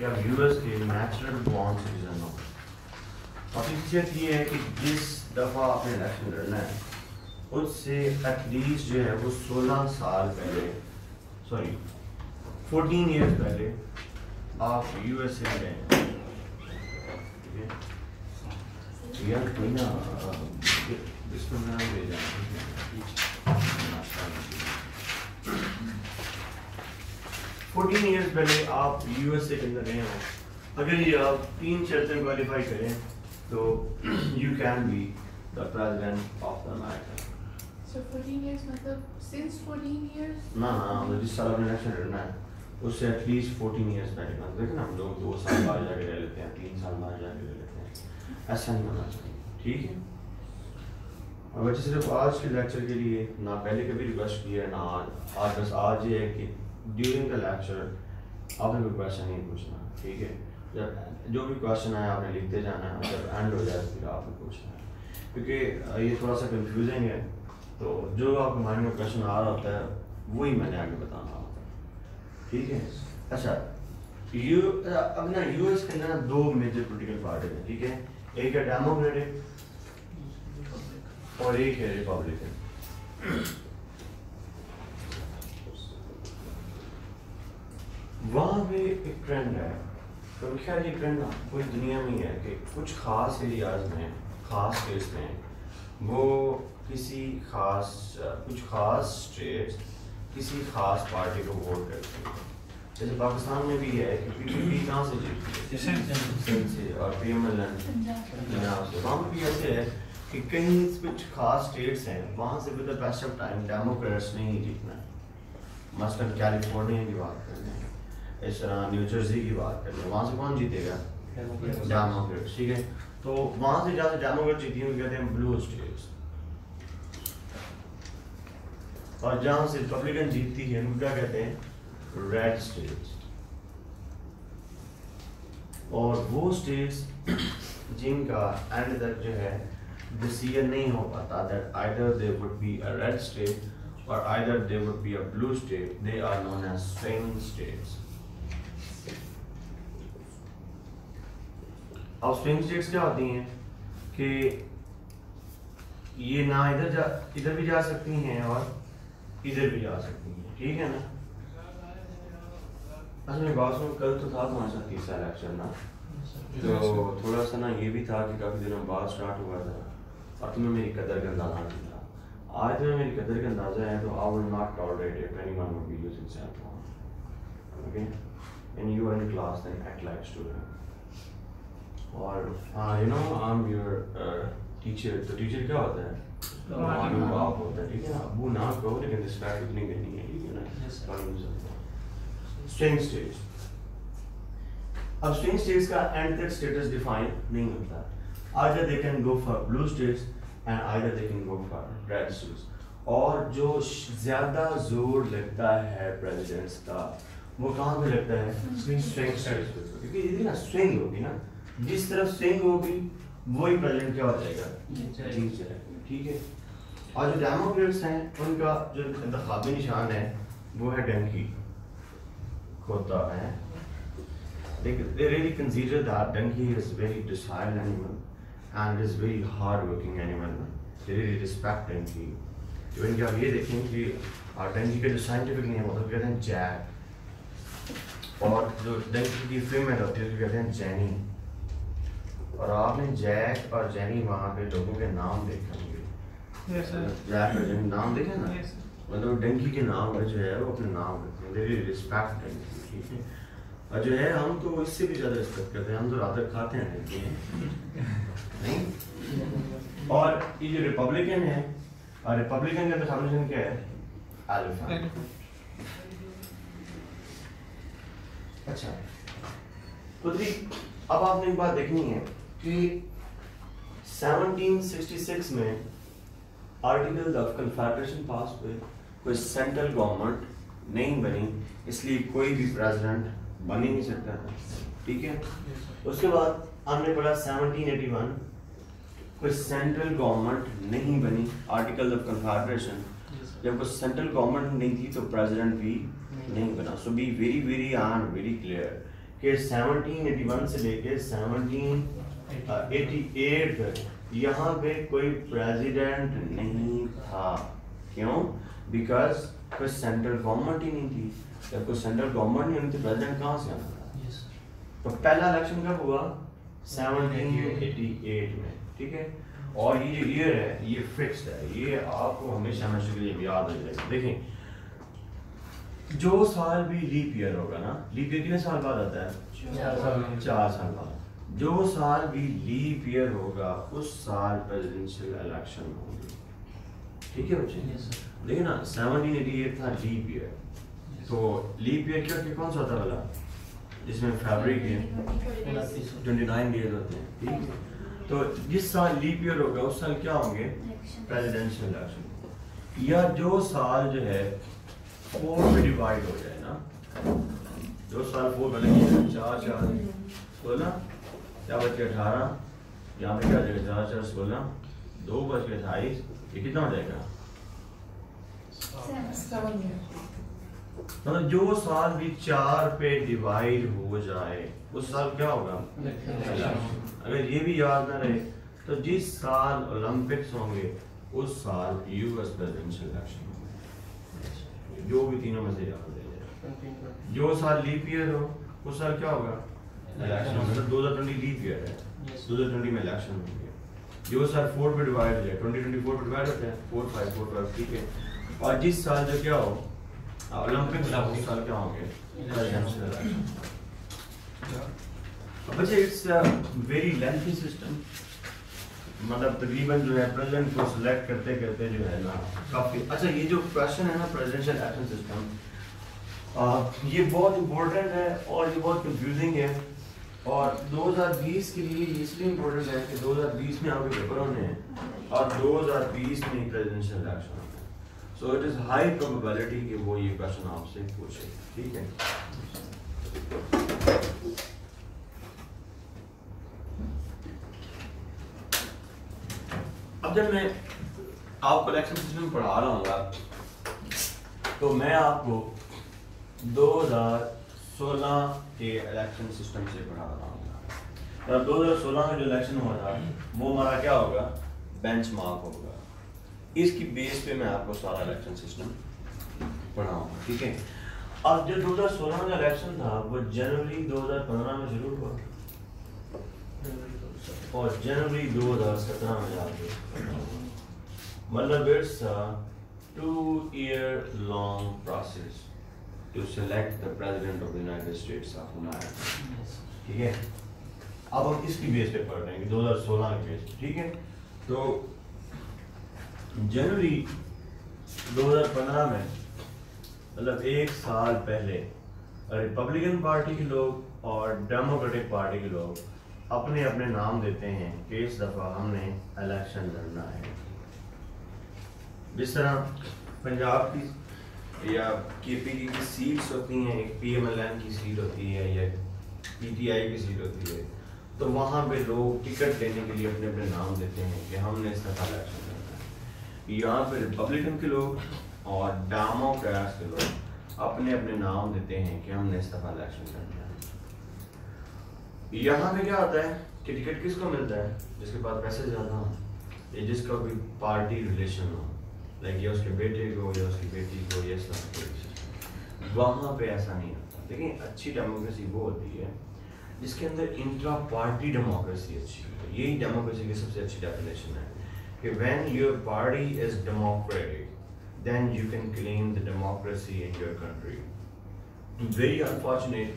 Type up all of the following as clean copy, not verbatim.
कि आप यूएस के नेचुरल बॉर्न सिटीजन हो। हकीकत ये है कि जिस दफ़ा आपने इलेक्शन लड़ना है उससे एटलीस्ट जो है वो 16 साल पहले 14 ईयर्स पहले आप यूएस से गए हैं। ठीक है यार कोई ना इसको नाम ले जाए 14 ईयर्स पहले आप यूएसए के अंदर गए हो। अगर ये आप 3 शर्तें क्वालिफाई करें तो you can be the president of the America. So 14 years मतलब since 14 years? ना जिस साल आपने इलेक्शन लड़ना है उससे एटलीस्ट 14 ईयर्स पहले का देखें ना, हम लोग 2 साल बाद जाके ले लेते हैं, 3 साल बाद जाके ले लेते हैं, ऐसा नहीं होना चाहिए। ठीक है। और वैसे सिर्फ आज के लेक्चर के लिए ना पहले कभी रिक्वेस्ट किया है ना आज बस आज ये है कि ड्यूरिंग द लेक्चर आपने कोई क्वेश्चन नहीं पूछना। ठीक है। जब जो भी क्वेश्चन आए आपने लिखते जाना है, जब एंड हो जाए फिर आपने पूछना है, क्योंकि ये थोड़ा सा कंफ्यूजिंग है। तो जो आपके माइंड में क्वेश्चन आ रहा होता है वही मैंने आगे बताना होता है। ठीक है। अच्छा अब ना यूएस के अंदर 2 मेजर पोलिटिकल पार्टीज हैं। ठीक है। एक है डेमोक्रेटिक और एक है रिपब्लिकन। वहाँ पे एक ट्रेंड है, तो खैर ये ट्रेंड ना पूरी दुनिया में ही है कि कुछ खास एरियाज में, खास स्टेट्स में वो किसी कुछ खास स्टेट्स किसी खास पार्टी को वोट करते हैं। जैसे पाकिस्तान में भी है कि पीपीपी कहाँ से जीतती है, सिंध से, और पीएमएल पंजाब से। वहाँ पे भी ऐसे है कि कहीं कुछ खास स्टेट्स हैं वहाँ से with the best of time Democrats ने ही जीतना है। मसलन कैलिफोर्निया की बात करते हैं, इस तरह न्यू जर्सी की बात करते हैं, वहाँ से कौन जीतेगा? डेमोक्रेट्स। ठीक है। तो वहाँ से जहाँ से डेमोक्रेट जीती है कहते हैं ब्लू स्टेट्स, और जहाँ से रिपब्लिकन जीतती है उनको क्या कहते हैं? Red states. और वो स्टेट्स जिनका एंड तक जो है डिसीजन नहीं हो पाता, that either they would be a red state और either they would be a blue state, they are known as swing states. अब स्विंग स्टेट्स क्या होती हैं कि ये ना इधर भी जा सकती हैं और इधर भी जा सकती हैं। ठीक है ना। अच्छा मेरी बात सुनो, कल तो था तुम्हारे साथ तीसरा लेक्चर ना, तो थोड़ा सा ना ये भी था कि काफ़ी दिनों बाद स्टार्ट हुआ था और तुम्हें मेरी कदर का अंदाजा नहीं था। आज तुम्हें मेरी कदर का अंदाजा है तो I will not tolerate if anyone would be using cell phone. Okay and you are in class then act like student. और you know I am your teacher. तो टीचर क्या होता है? मालूम बाप होता है। ठीक है ना। अबू ना कहो लेकिन रिस्पेक्ट उतनी देनी है। ठीक है ना। Swing states. अब स्विंग स्टेट्स का एंड तक स्टेटस डिफाइन नहीं होता। Either they can go for blue states and either they can go for red states. और जो ज्यादा जोर लगता है प्रेसिडेंट्स का वो कहाँ पे लगता है? स्विंग स्टेट्स पे। क्योंकि यदि ना स्विंग होगी ना, जिस तरफ स्विंग होगी वही प्रेसिडेंट क्या हो जाएगा? जीत जाएगा। ठीक है। और जो डेमोक्रेट्स हैं उनका जो इंतखाबी निशान है वो है डंकी, खोता है। They really consider that donkey is very docile animal and is very hard working animal. They really respect donkey. Even कि आप ये देखें कि डंकी का जो साइंटिफिक नेम होता है कहते हैं जैक, और जो डंकी की फीमेल होती है उसको कहते हैं जैनी। और आपने जैक और जैनी वहाँ पे लोगों के नाम देखे होंगे। जैक और जैनी नाम देखे ना, मतलब डंकी के नाम पर जो है वो अपने नाम रखते हैं। They really respect donkey। ठीक है। और जो है हम तो इससे भी ज़्यादा रिस्पेक्ट करते हैं, हम तो रात तक खाते हैं नहीं। और ये जो रिपब्लिकन है, और रिपब्लिकन का डेफिनेशन क्या है? एलिफेंट। अच्छा तो अब आपने एक बात देखनी है कि 1766 में आर्टिकल ऑफ कन्फेडरेशन पास हुए, कोई सेंट्रल गवर्नमेंट नहीं बनी, इसलिए कोई भी प्रेसिडेंट बन ही नहीं सकता था। ठीक है। उसके बाद हमने पढ़ा 1781 कोई सेंट्रल गवर्नमेंट नहीं बनी, आर्टिकल ऑफ कन्फेडरेशन। जब कोई सेंट्रल गवर्नमेंट नहीं थी तो प्रेसिडेंट भी नहीं बना। सो बी वेरी वेरी क्लियर कि 1781 से लेके 1788 तक यहाँ पे कोई प्रेसिडेंट नहीं था। क्यों? बिकॉज कोई सेंट्रल गवर्नमेंट ही नहीं थी। जब कोई सेंट्रल गवर्नमेंट नहीं होती तो प्रेसिडेंट कहाँ से आना था? तो पहला इलेक्शन कब हुआ? 1788 में, ठीक है। और ये जो ईयर है ये फिक्स्ड है, ये आपको हमेशा हमेशा के लिए याद हो जाएगा। देखें, जो साल भी लीप ईयर होगा ना, लीप ईयर कितने साल बाद आता है? 4 साल बाद। जो साल भी लीप ईयर होगा उस साल प्रेसिडेंशियल इलेक्शन होंगे, ठीक है बच्चे? देखिए ना, 1788 था लीप ईयर। तो लीप ईयर क्या कौन सा होता है वाला, जिसमें फरवरी के 29 डेज होते हैं, ठीक है। तो जिस साल लीप ईयर होगा उस साल क्या होंगे? Presidential election. या जो साल जो है 4 में डिवाइड हो जाए ना, जो साल 4 बनेंगे 4 4 16, क्या बच के 18, यहाँ पे क्या जाएगा 4 4 16, 2 बच के 28, ये कितना हो जाएगा? मतलब जो साल भी 4 पे डिवाइड हो जाए उस साल क्या होगा? अगर ये भी याद ना रहे तो जिस साल ओलंपिक्स होंगे उस साल यूएस प्रेसिडेंशियल इलेक्शन होंगे। जो भी तीनों में से याद रहे, जो साल लीप ईयर हो उस साल क्या होगा? इलेक्शन। मतलब 2020 लीप ईयर है, 2020 में इलेक्शन होंगे। जो साल 4 पे डिवाइड हो जाए, 2024 पे डिवाइड होते हैं 4 5 4 5, ठीक है। और जिस साल जो क्या हो ओलंपिक्स उस साल क्या होंगे? Presidential election. बच्चे इट्स वेरी लेंथी सिस्टम, मतलब तकरीबन जो है प्रेसिडेंट को सिलेक्ट करते करते जो है ना काफी अच्छा। ये जो क्वेश्चन है ना प्रेसिडेंशियल इलेक्शन सिस्टम, ये बहुत इंपॉर्टेंट है और ये बहुत कंफ्यूजिंग है। और 2020 के लिए इसलिए इंपॉर्टेंट है कि 2020 में आपके पेपर होने हैं और 2020 में प्रेसिडेंशियल इलेक्शन होना है। So it is high probability कि वो ये क्वेश्चन आपसे पूछे, ठीक है। अब जब मैं आपको इलेक्शन सिस्टम पढ़ा रहा हूँ तो मैं आपको 2016 के इलेक्शन सिस्टम से पढ़ा रहा हूँ। 2016 में जो इलेक्शन हुआ था वो हमारा क्या होगा? बेंचमार्क होगा। इसकी बेस पे मैं आपको सारा इलेक्शन सिस्टम पढ़ाऊंगा, ठीक है। अब जो 2016 में इलेक्शन था वो जनवरी 2015 में शुरू हुआ और जनवरी 2017 में जाके मतलब it's 2-year long process to select the president of the United States of America, ठीक है। अब हम इसकी बेस पे पढ़ रहे हैं 2016 के बेस पे, ठीक है। तो जनवरी 2015 में मतलब 1 साल पहले रिपब्लिकन पार्टी के लोग और डेमोक्रेटिक पार्टी के लोग अपने अपने नाम देते हैं कि इस दफा हमने इलेक्शन लड़ना है। जिस तरह पंजाब की या केपी की सीट्स होती हैं, एक पीएमएलएन की सीट होती है या पीटीआई की सीट होती है, तो वहाँ पे लोग टिकट लेने के लिए अपने अपने नाम देते हैं कि हमने इस दफा इलेक्शन लड़ना है। यहाँ पे रिपब्लिकन के लोग और डेमोक्रेट्स के लोग अपने अपने नाम देते हैं कि हमने इस दफा इलेक्शन लड़ना है। यहाँ पे क्या होता है कि टिकट किसको मिलता है? जिसके पास पैसे ज़्यादा हो या जिसका कोई पार्टी रिलेशन हो, लाइक या उसके बेटे को या उसकी बेटी को या इस्लाम। वहाँ पे ऐसा नहीं होता। लेकिन अच्छी डेमोक्रेसी वो होती है जिसके अंदर इंट्रा पार्टी डेमोक्रेसी अच्छी है। यही डेमोक्रेसी की सबसे अच्छी डेफिनेशन है कि when your party is democratic then you can claim the democracy in your country. Very unfortunate,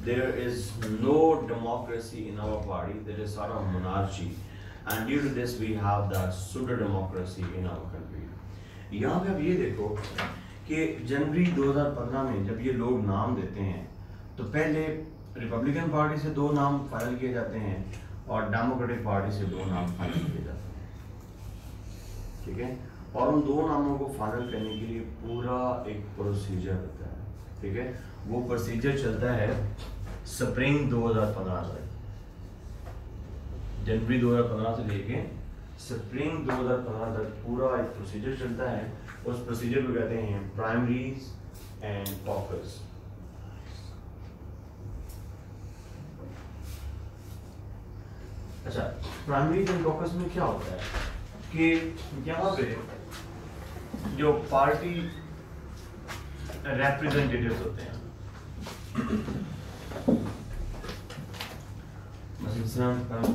there is no democracy in our party. There is sort of monarchy, and due to this we have that pseudo democracy in our country. यहाँ पे अब ये देखो कि जनवरी 2015 में जब ये लोग नाम देते हैं तो पहले रिपब्लिकन पार्टी से 2 नाम फाइनल किए जाते हैं और डेमोक्रेटिक पार्टी से 2 नाम फाइनल किए जाते हैं, ठीक है। और उन 2 नामों को फाइनल करने के लिए पूरा एक प्रोसीजर होता है, ठीक है। वो प्रोसीजर चलता है स्प्रिंग 2015 तक, जनवरी 2015 से लेके स्प्रिंग 2015 तक पूरा एक प्रोसीजर चलता है। उस प्रोसीजर को कहते हैं प्राइमरीज एंड कॉकस। अच्छा, प्राइमरीज एंड कॉकस में क्या होता है कि यहाँ पे जो पार्टी रिप्रेजेंटेटिव्स होते हैं,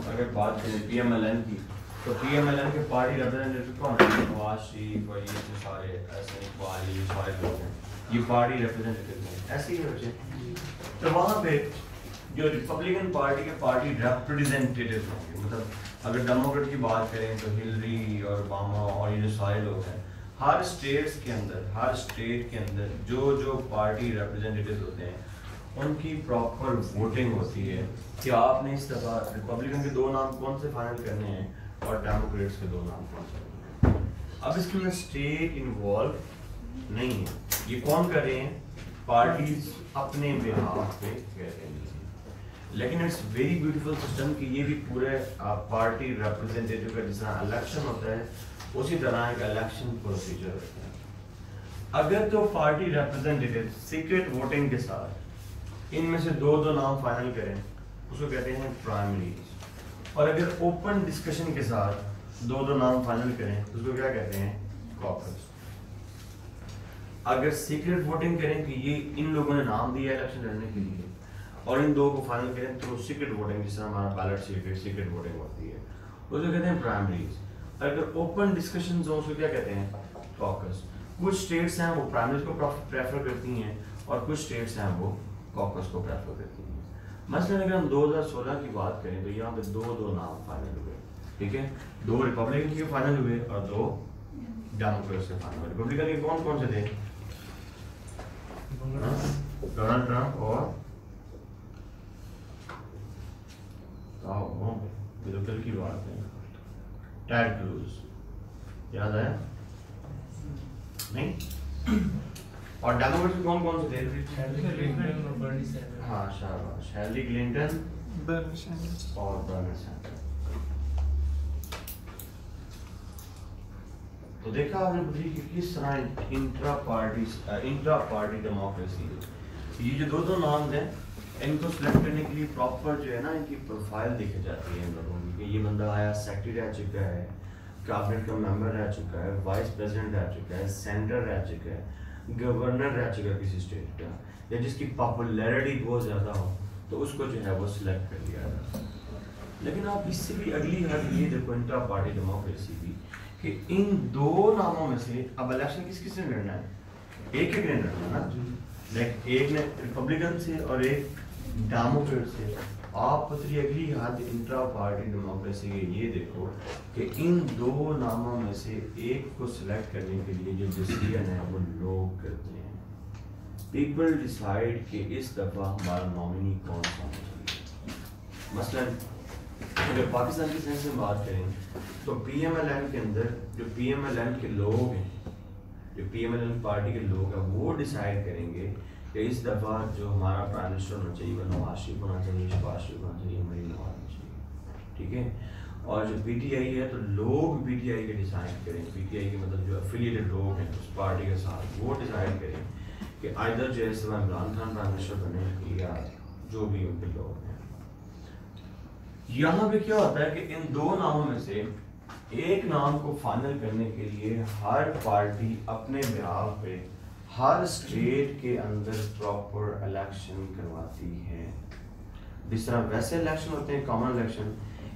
अगर बात करें पीएमएलएन की, तो पीएमएलएन के पार्टी रिप्रेजेंटेटिव कौन है? नवाज शरीफ और ये जो सारे ऐसे इकबाल सारे लोग हैं, ये पार्टी रिप्रेजेंटेटिव हैं, ऐसे ही है बच्चे। तो वहाँ पे जो रिपब्लिकन पार्टी के पार्टी रिप्रेजेंटेटिव होंगे, मतलब अगर डेमोक्रेट की बात करें तो हिलरी और ओबामा और ये जो सारे लोग हैं, हर स्टेट के अंदर जो जो पार्टी रिप्रेजेंटेटिव होते हैं उनकी प्रॉपर वोटिंग होती है कि आपने इस दफ़ा रिपब्लिकन के 2 नाम कौन से फाइनल करने हैं और डेमोक्रेट्स के 2 नाम कौन से करने हैं। अब इसके अंदर स्टेट इन्वॉल्व नहीं है, ये कौन कर रहे हैं? पार्टीज अपने बिहाफ पे कर रहे हैं। लेकिन इट्स वेरी ब्यूटीफुल सिस्टम कि ये भी पूरे पार्टी रिप्रेजेंटेटिव का जिस तरह इलेक्शन होता है उसी तरह एक इलेक्शन प्रोसीजर होता है। अगर तो पार्टी रिप्रेजेंटेटिव सीक्रेट वोटिंग के साथ इनमें से 2 नाम फाइनल करें उसको कहते हैं प्राइमरीज, और अगर ओपन डिस्कशन के साथ 2 नाम फाइनल करें उसको क्या कहते हैं? कॉकस। अगर सीक्रेट वोटिंग करें कि ये इन लोगों ने नाम दिया इलेक्शन लड़ने के लिए और इन 2 को फाइनल करें तो सीक्रेट वोटिंग, जिस तरह हमारा बैलेट सीक्रेट वोटिंग होती है, उसको कहते हैं प्राइमरीज। अगर ओपन डिस्कशन हो उसको क्या कहते हैं? कॉकस। कुछ स्टेट्स हैं वो प्राइमरीज को प्रेफर करती हैं और कुछ स्टेट्स हैं वो कॉकस को प्रेफर करती हैं। मसलन अगर हम 2016 की बात करें तो यहाँ पे 2 नाम फाइनल हुए, ठीक है? 2 रिपब्लिकन के फाइनल हुए और 2 डेमोक्रेट्स के फाइनल हुए। रिपब्लिकन के कौन कौन से थे? डोनाल्ड ट्रंप और कल की बात है टेड क्रूज, याद है? नहीं? और डेमोक्रेट्स कौन कौन से थे? हाँ शाबाश, हिलरी क्लिंटन और बर्नी सैंडर्स। तो देखा आपने बुद्धि कि किस तरह इंट्रा पार्टी डेमोक्रेसी, ये जो 2 नाम हैं इनको सिलेक्ट करने के लिए प्रॉपर जो है ना इनकी प्रोफाइल देखी जाती है इन लोगों की कि ये बंदा आया सेक्रेटरी रह चुका है, कैबिनेट का मेंबर रह चुका है, वाइस प्रेसिडेंट रह चुका है, सेनेटर रह चुका है, गवर्नर रह चुका है किसी स्टेट का, या जिसकी पॉपुलैरिटी बहुत ज़्यादा हो तो उसको जो है वो सिलेक्ट कर लिया जाता है। लेकिन आप इससे भी अगली हद ये देखो इंट्रा पार्टी डेमोक्रेसी भी कि इन 2 नामों में से अब इलेक्शन किस ने लड़ना है? एक ने लड़ना ना, लाइक एक ने रिपब्लिकन से और एक डेमोक्रेट से। आप पतरी अगली हद इंट्रा पार्टी डेमोक्रेसी के ये देखो कि इन 2 नामों में से एक को सिलेक्ट करने के लिए जो डिसीजन है वो लोग करते हैं। पीपल डिसाइड कि इस दफ़ा हमारा नॉमिनी कौन सा होना चाहिए। मसलन अगर पाकिस्तान की सेंस में बात करें तो पीएमएलएन के अंदर जो पीएमएलएन के लोग हैं, जो पीएमएलएन पार्टी के लोग हैं, वो डिसाइड करेंगे कि इस दफ़ा जो हमारा प्राइम मिनिस्टर होना चाहिए वो नवाज शरीफ होना चाहिए, शहबाज शरीफ होना चाहिए, मरीम नवाज होना चाहिए, ठीक है? और जो पीटीआई है तो लोग पीटीआई के डिसाइड करें, पीटीआई के मतलब जो एफिलिएटेड लोग हैं उस पार्टी के साथ वो डिसाइड करें कि आइदर जो है इमरान खान प्राइम मिनिस्टर बने या जो भी उनके लोग हैं। यहाँ पे क्या होता है कि इन 2 नामों में से एक नाम को फाइनल करने के लिए हर पार्टी अपने बिहाफ पे हर स्टेट के अंदर प्रॉपर इलेक्शन करवाती है। जिस तरह वैसे इलेक्शन होते हैं कॉमन इलेक्शन,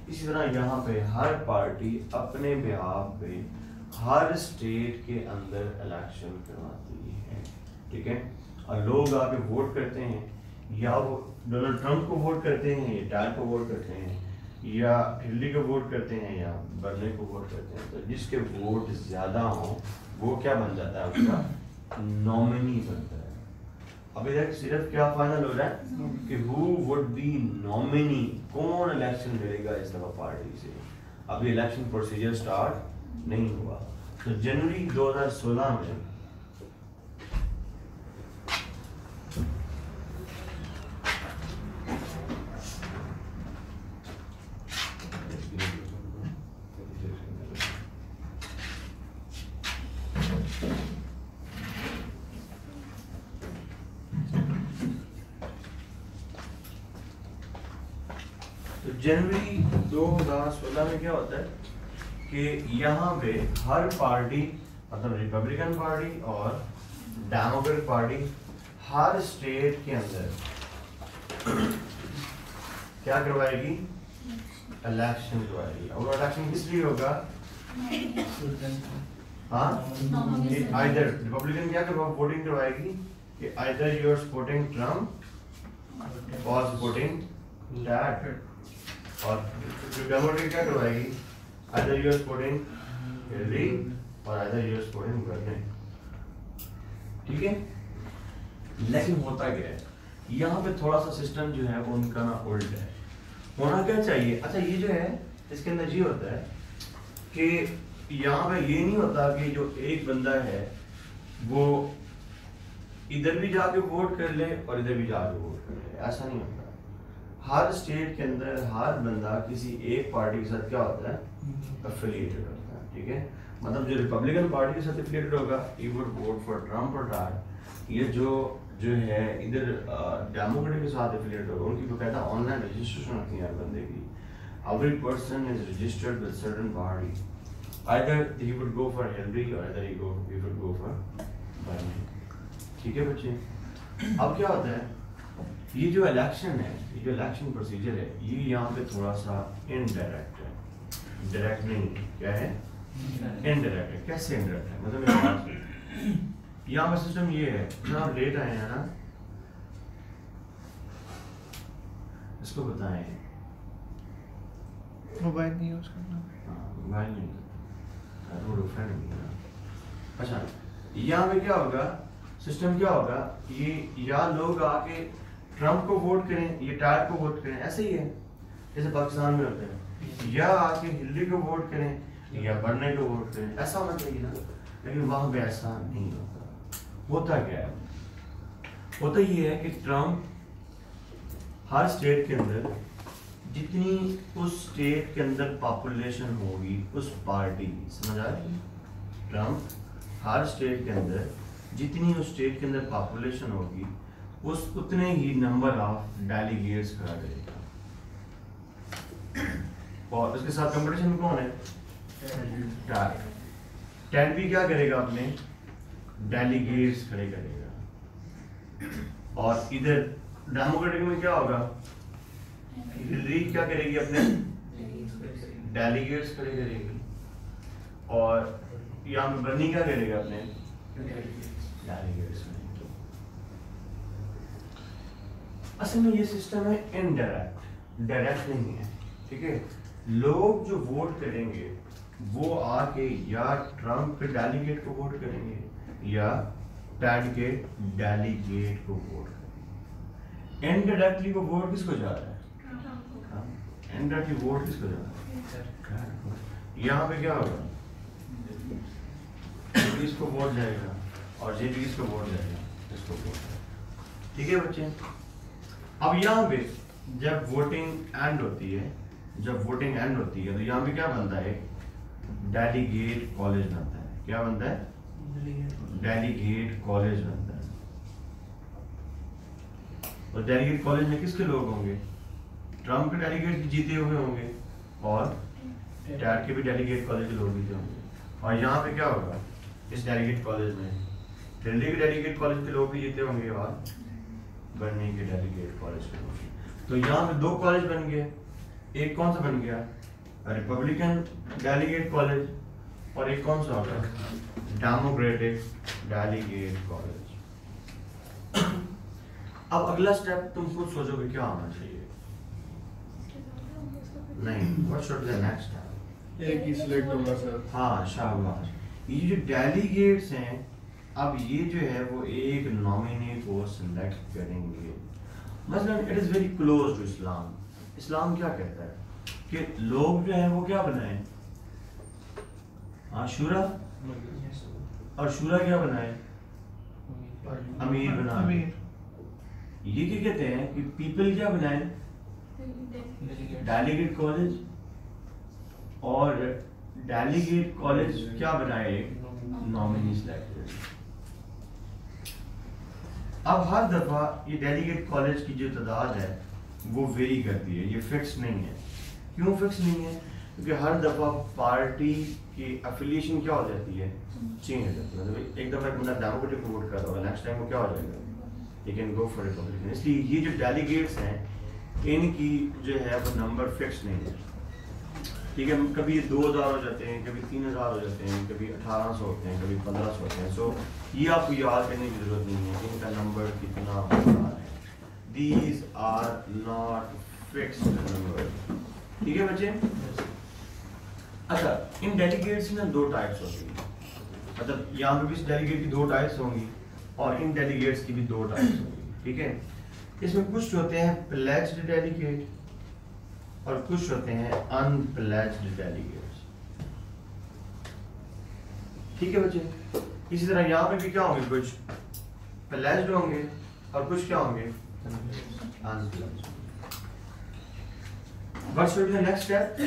इसी तरह यहाँ पे हर पार्टी अपने बिहाफ पे हर स्टेट के अंदर इलेक्शन करवाती है, ठीक है? और लोग आके वोट करते हैं, या वो डोनाल्ड ट्रंप को वोट करते हैं, या टैड को वोट करते हैं, या हिलरी को वोट करते हैं, या बर्नी को वोट करते हैं। तो जिसके वोट ज़्यादा हों वो क्या बन जाता है? उसका नॉमिनी बनता है। अभी तक सिर्फ क्या फाइनल हो रहा है कि हु वुड बी नॉमिनी, कौन इलेक्शन लड़ेगा इस दफा पार्टी से। अभी इलेक्शन प्रोसीजर स्टार्ट नहीं हुआ। तो जनवरी 2016 में तो जनवरी 2016 में क्या होता है कि यहाँ पे हर पार्टी, मतलब रिपब्लिकन पार्टी और डेमोक्रेटिक पार्टी, हर स्टेट के अंदर क्या करवाएगी, इलेक्शन करवाएगी। और इलेक्शन किस लिए होगा, हाँ, आइदर रिपब्लिकन क्या करवा वोटिंग करवाएगी कि either you are supporting Trump or supporting Ted, और डेमोक्रेटिक क्या करवाएगी, either you are supporting Hillary or either you are supporting Bernie. ठीक है, लेकिन होता क्या है, यहाँ पे थोड़ा सा सिस्टम जो है वो उनका ना उल्ट है। होना क्या चाहिए, अच्छा ये जो है इसके अंदर ये होता है कि यहाँ पे ये नहीं होता कि जो एक बंदा है वो इधर भी जाके वोट कर ले और इधर भी जाके वोट कर ले, ऐसा नहीं होता। हर स्टेट के अंदर हर बंदा किसी एक पार्टी के साथ क्या होता है, एफिलिएटेड होता है। ठीक है, मतलब जो रिपब्लिकन पार्टी के साथ एफिलिएटेड होगा he would vote for Trump और डैट। ये जो है इधर डेमोक्रेटिक के साथ एफिलिएटेड होगा, उनकी बकायदा ऑनलाइन रजिस्ट्रेशन होती है हर बंदे की। Every person is registered with certain party, either he would go for Hillary or either he would go for Bernie। ठीक है बच्चे, अब क्या होता है, ये जो इलेक्शन है, ये जो इलेक्शन प्रोसीजर है, ये यहाँ पे थोड़ा सा इनडायरेक्ट है, डायरेक्ट नहीं है। क्या है, इनडायरेक्ट है। कैसे इनडायरेक्ट है, मतलब मेरी बात सुनिए। यहाँ पर सिस्टम ये है, जब आप लेट आए हैं ना, इसको बताएं, मोबाइल नहीं यूज करना, मोबाइल नहीं, अच्छा यहाँ पे क्या होगा, सिस्टम क्या होगा, ये या लोग आके ट्रम्प को वोट करें, ये टैट को वोट करें, ऐसे ही है जैसे पाकिस्तान में होता है, या आके हिलरी को वोट करें या बर्नी को वोट करें, ऐसा होना चाहिए ना। लेकिन वहां पे ऐसा नहीं होता। होता क्या है, होता ये है कि ट्रम्प हर स्टेट के अंदर जितनी उस स्टेट के अंदर पॉपुलेशन होगी उस पार्टी की, समझ आ रही है, ट्रम्प हर स्टेट के अंदर जितनी उस स्टेट के अंदर पॉपुलेशन होगी उस उतने ही नंबर ऑफ डेलीगेट्स खड़ा करेगा। और उसके साथ कंपटीशन में कौन है, टैट। टैट भी क्या करेगा, अपने डेलीगेट्स खड़े करेगा। और इधर डेमोक्रेटिक में क्या होगा, हिलरी क्या करेगी, अपने डेलीगेट्स खड़े करेगी, और यहाँ पे बर्नी क्या करेगा, अपने डेलीगेट्स। असल में ये सिस्टम है इनडायरेक्ट, डायरेक्ट नहीं है। ठीक है, लोग जो वोट करेंगे वो आके या ट्रम्प के डेलीगेट को वोट करेंगे या टैड के डेलीगेट को वोट करेंगे। इनडायरेक्टली वो वोट किसको जा रहा है, इनडायरेक्टली वोट किसको जा रहा है। यहाँ पे क्या होगा, इसको वोट जाएगा और जेपी इसको वोट जाएगा, इसको वोट जाएगा। ठीक है बच्चे, अब यहाँ पे जब वोटिंग एंड होती है, तो यहाँ पे क्या बनता है, डेलीगेट कॉलेज बनता है। क्या बनता है, डेलीगेट कॉलेज बनता है। और डेलीगेट कॉलेज में किसके लोग होंगे, ट्रम्प के डेलीगेट जीते हुए होंगे और टैट के भी डेलीगेट कॉलेज के लोग जीते होंगे। और यहाँ पे क्या होगा, इस डेलीगेट कॉलेज में दिल्ली के डेलीगेट कॉलेज के लोग भी जीते होंगे और बर्नी के डेलीगेट कॉलेज के लोग। तो यहाँ पे दो कॉलेज बन गए, एक कौन सा बन गया, रिपब्लिकन डेलीगेट कॉलेज, और एक कौन सा होगा, डेमोक्रेटिक डेलीगेट कॉलेज। अब अगला स्टेप तुम खुद सोचोगे क्या होना चाहिए, नहीं, what should be the next step, एक ही सिलेक्ट होगा सर। हाँ शाबाश। ये जो डेलीगेट्स हैं, अब ये जो है वो एक नॉमिनी को सिलेक्ट करेंगे। मसलन it is very close to Islam. Islam क्या कहता है कि लोग जो है वो क्या बनाए, शूरा, और शूरा क्या बनाए, अमीर बनाए। ये क्या कहते हैं कि पीपल क्या बनाए, डेलीगेट कॉलेज, और डेलीगेट कॉलेज क्या बनाए, नॉमिनी सिलेक्ट। अब हर दफा ये डेलीगेट कॉलेज की जो तादाद है वो वेरी करती है, ये फिक्स नहीं है। क्यों फिक्स नहीं है? क्योंकि हर दफ़ा पार्टी की एफिलिएशन क्या हो जाती है, चेंज हो जाती है। मतलब एक दफ़ा एक बंदा डेमोक्रेटिक को वोट करता होगा, नेक्स्ट टाइम वो क्या हो जाएगा, you can go for Republican. इसलिए ये जो डेलीगेट्स हैं इनकी जो है वो नंबर फिक्स नहीं है, ठीक है। कभी 2000 हो जाते हैं, कभी 3000 हो जाते हैं, कभी 1800 होते हैं, कभी 1500 होते हैं। सो ये आपको याद करने की जरूरत नहीं है कि इनका नंबर कितना हो रहा है। These are not fixed number, ठीक है बच्चे। अच्छा, इन डेलीगेट्स में दो टाइप्स होती हैं, मतलब यहाँ पे भी इस डेलीगेट की दो टाइप्स होंगी और इन डेलीगेट्स की भी दो टाइप्स होंगी, ठीक है। इसमें कुछ होते हैं प्लेज्ड डेलीगेट और कुछ होते हैं अनप्लेज्ड डेलीगेट्स, ठीक है बच्चे। इसी तरह यहाँ पे भी क्या होंगे, कुछ प्लेज्ड होंगे और कुछ क्या होंगे, अनप्लेज्ड। What should be the next step?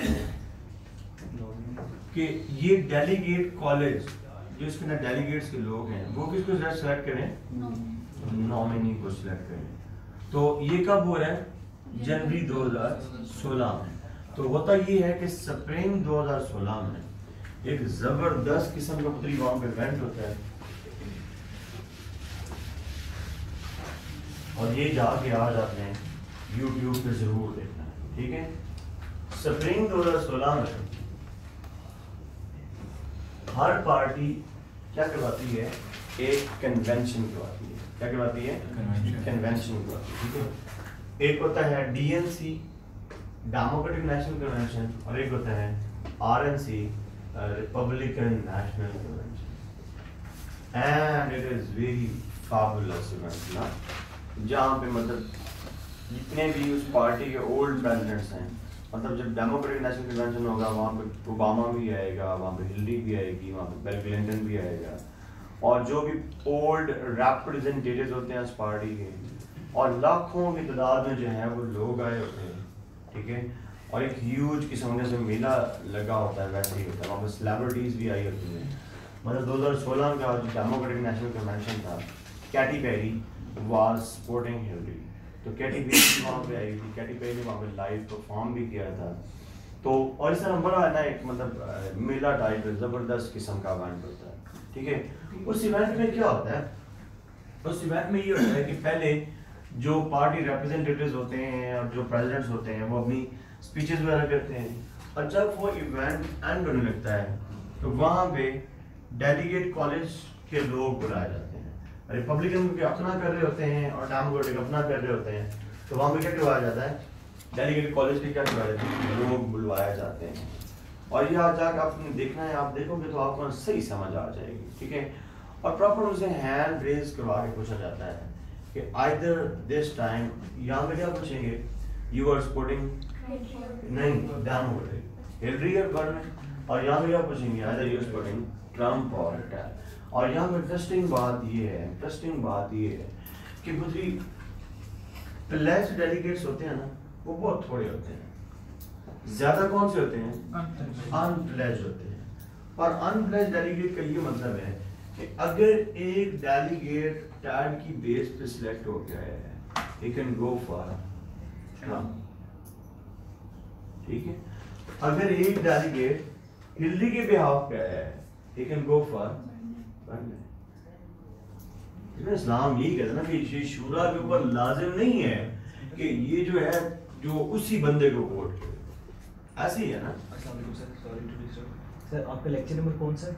कि ये डेलीगेट कॉलेज जो इसके अंदर डेलीगेट्स के लोग हैं वो किसको सेलेक्ट करें, नॉमिनी को सिलेक्ट करें। तो ये कब हो रहा है, जनवरी 2016 में। तो होता ये है कि स्प्रिंग 2016 में एक जबरदस्त किस्म का पुतली वहां पे इवेंट होता है और ये जाके आ जाते हैं, यूट्यूब पे जरूर देखना है, ठीक है। स्प्रिंग 2016 में हर पार्टी क्या करवाती है, एक कन्वेंशन करवाती है। क्या करवाती है, कन्वेंशन करवाती है, ठीक है। एक होता है डीएनसी, डेमोक्रेटिक नेशनल कन्वेंशन, और एक होता है RNC, Republican national convention. And it is very fabulous event ना, जहाँ पे मतलब जितने भी उस पार्टी के ओल्ड प्रेसिडेंट्स हैं, मतलब जब डेमोक्रेटिक नेशनल कन्वेंशन होगा वहाँ पे ओबामा भी आएगा, वहाँ पे हिलरी भी आएगी, वहाँ पे बिल क्लिंटन भी आएगा, और जो भी ओल्ड रिप्रेजेंटेटिव्स होते हैं उस पार्टी के, और लाखों की तादाद में जो है वो लोग आए होते हैं, ठीक है। और एक ह्यूज किस्म का मेला लगा होता है, वैसे ही होता है, वहाँ पे सेलिब्रिटीज़ भी आई होती हैं। मतलब 2016 का जो डेमोक्रेटिक नेशनल कन्वेंशन था, Katy Perry was supporting Hillary, तो कैटी पेरी वहाँ पे आई थी, कैटी पेरी ने वहाँ पे लाइव परफॉर्म भी किया था। तो और इस तरह बड़ा है ना एक मतलब मेला टाइप ज़बरदस्त किस्म का इवेंट होता है, ठीक है। उस इवेंट में क्या होता है, उस इवेंट में ये होता है कि पहले जो पार्टी रिप्रेजेंटेटिव्स होते हैं और जो प्रेसिडेंट्स होते हैं वो अपनी स्पीचेस वगैरह करते हैं, और जब वो इवेंट एंड होने लगता है तो वहाँ पे डेलीगेट कॉलेज के लोग बुलाए जाते हैं। रिपब्लिकन के अपना कर रहे होते हैं और डेमोक्रेटिक अपना कर रहे होते हैं, तो वहाँ पे क्या करवाया जाता है, डेलीगेट कॉलेज के क्या करवाया जाता है, लोग बुलवाए जाते हैं। और ये आज जाकर आपने देखना है, आप देखोगे तो आपको सही समझ आ जाएगी, ठीक है। और प्रॉपर उसे हैंड रेज करवा के पूछा जाता है कि आइदर दिस टाइम, यहाँ पे क्या पूछेंगे, यू आर सपोर्टिंग नहीं डेमोक्रेटिक, हिलरी और बर्न, और यहाँ पे क्या पूछेंगे, either you are supporting Trump or Ted. और यहाँ पे इंटरेस्टिंग बात ये है कि पुत्री प्लेज्ड डेलीगेट्स होते हैं ना, वो बहुत थोड़े होते हैं। ज्यादा कौन से होते हैं, अनप्लेज्ड होते हैं। और अनप्लेज्ड डेलीगेट का ये मतलब है कि अगर एक डेलीगेट टैड की बेस पे सिलेक्ट हो गया है, he can go for Trump, ठीक है। अगर एक डेलीगेट हिलरी के बिहाफ पे आया है, he can go for इस्लाम यही कहता है ना कि ये शूरा के ऊपर लाजिम नहीं है कि ये जो है जो उसी बंदे को वोट करे, ऐसे ही है ना। अस्सलाम वालेकुम sir, sorry to disturb sir, आपका लेक्चर नंबर कौन सा?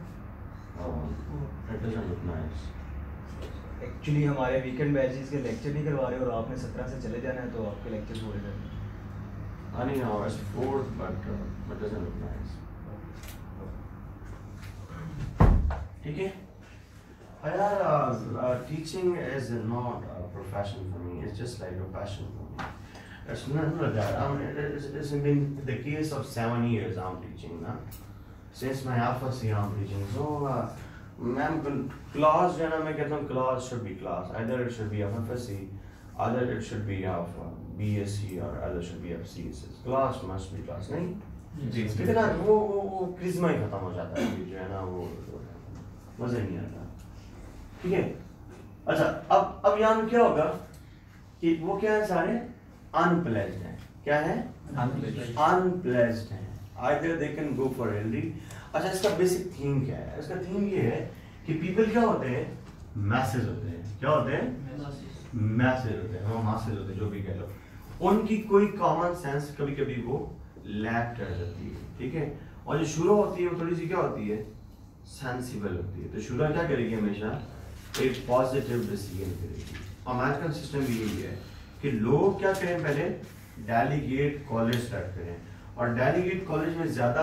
एक्चुअली हमारे वीकेंड बैचेस के लेक्चर नहीं करवा रहे और आपने 17 से चले जाना है, तो आपके लेक्चर पूरे करने हैं। I know it's fourth, but it doesn't look nice. ठीक है यार, teaching is not a profession for me. It's just like a passion for me. It's not that. It's been the case of 7 years I'm teaching now. Since my first year I'm teaching. So, ma'am, class जो है ना, मैं कहता हूँ class should be class. Either it should be of FSC, either it should be of BSc, or either should be of CSS. Class must be class, नहीं? जी। लेकिन ना वो क्रिस्मा ही खत्म हो जाता है, जो है ना वो मज़ा नहीं आता, ठीक है। अच्छा, अब यहाँ पे क्या होगा कि वो क्या है, सारे अनप्लेज्ड हैं। क्या है? अनप्लेज्ड हैं। Either they can go for healthy. अच्छा, इसका बेसिक थीम क्या है? इसका थीम ये है कि पीपल क्या होते हैं? मैसेज होते हैं। क्या होते हैं? मैसेज होते हैं, मासेज होते हैं, जो भी कह लो। उनकी कोई कॉमन सेंस कभी कभी वो लैक कर जाती है, ठीक है। और जो शुरा होती है वो थोड़ी सी क्या होती है? सेंसिबल होती है। तो शुरा क्या करेगी? हमेशा एक पॉजिटिव डिसीजन करेगी। अमेरिकन सिस्टम भी यही है कि लोग क्या करें? पहले डेलीगेट कॉलेज स्टार्ट करें, और डेलीगेट कॉलेज में ज्यादा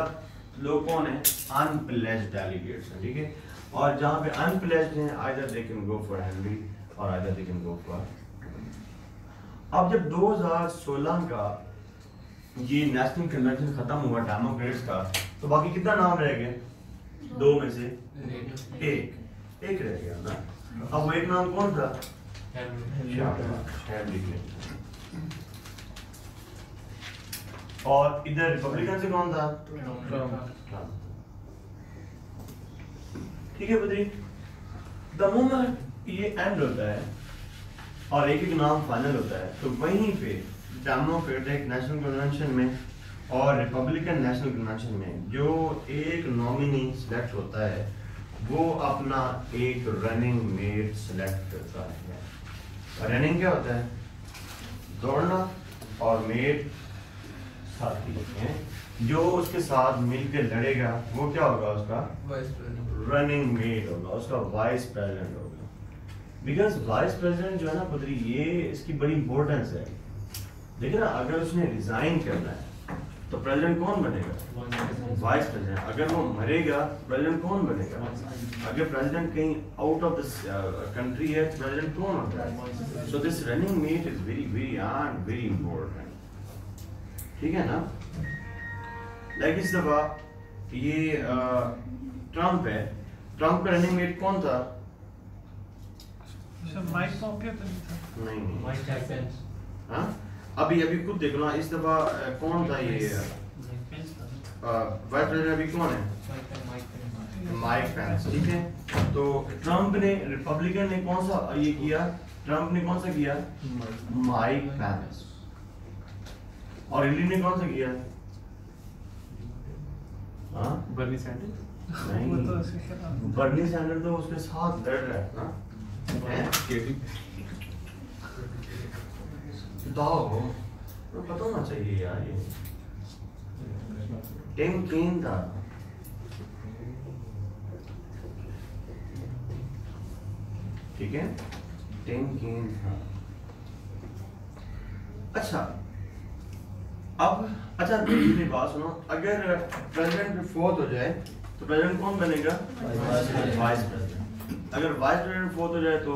लोग कौन है? अनप्लेज्ड डेलीगेट्स हैं, ठीक है। और जहाँ पे अनप्लेज्ड हैं, either they can go for Henry और either they can go for. अब जब 2016 का ये नेशनल कन्वेंशन खत्म हुआ डेमोक्रेट्स का, तो बाकी कितना नाम रह गए? 2 में से एक रह गया ना। अब वो एक नाम कौन था? Henry Clinton. और इधर रिपब्लिकन से कौन था? ट्रम्प। ठीक है बद्री। द मोमेंट ये एंड होता है और एक एक नाम फाइनल होता है, तो वहीं पे डेमोक्रेटिक नेशनल कन्वेंशन में और रिपब्लिकन नेशनल कन्वेंशन में जो एक नॉमिनी सिलेक्ट होता है, वो अपना एक रनिंग मेट सिलेक्ट करता है। रनिंग क्या होता है? दौड़ना, और मेट साथी हैं जो उसके साथ मिलकर लड़ेगा, वो क्या होगा? उसका रनिंग मेट होगा, उसका वाइस प्रेसिडेंट होगा। बिकॉज वाइस प्रेसिडेंट जो है ना पुत्री, ये इसकी बड़ी इंपॉर्टेंस है। देखिए ना, अगर उसने रिजाइन करना है तो प्रेसिडेंट कौन बनेगा? Vice president. अगर वो मरेगा, प्रेसिडेंट कौन बनेगा? अगर प्रेसिडेंट कहीं आउट ऑफ दिस कंट्री है, प्रेसिडेंट कौन होता है? So this running mate is very very very important, ठीक है ना। लाइक इस दफा ये ट्रम्प है, ट्रम्प का रनिंग मेट कौन था? माइक पॉम्पियो तो नहीं था। नहीं माइक पेंस। हाँ, अभी खुद देखो ना, इस दफा कौन था ये वाइस प्रेसिडेंट? अभी कौन है? माइक पेंस, ठीक है। तो ट्रम्प ने, रिपब्लिकन ने कौन सा ये किया? ट्रम्प ने कौन सा किया? Mike Pence. और हिलरी ने कौन सा किया? हाँ, बर्नी सैंडर्स। वो तो नहीं, उसके खिलाफ। बर्नी सैंडर्स तो उसके साथ लड़ रहा है ना। बताओ, तो पता होना चाहिए यार। ये टिम केन था। ठीक है, टिम केन था। अच्छा, अब अच्छा मेरी बात सुनो, अगर प्रेसिडेंट फोर्थ हो जाए तो प्रेसिडेंट कौन बनेगा? Vice president. अगर वाइस प्रेसिडेंट फोर्थ हो जाए तो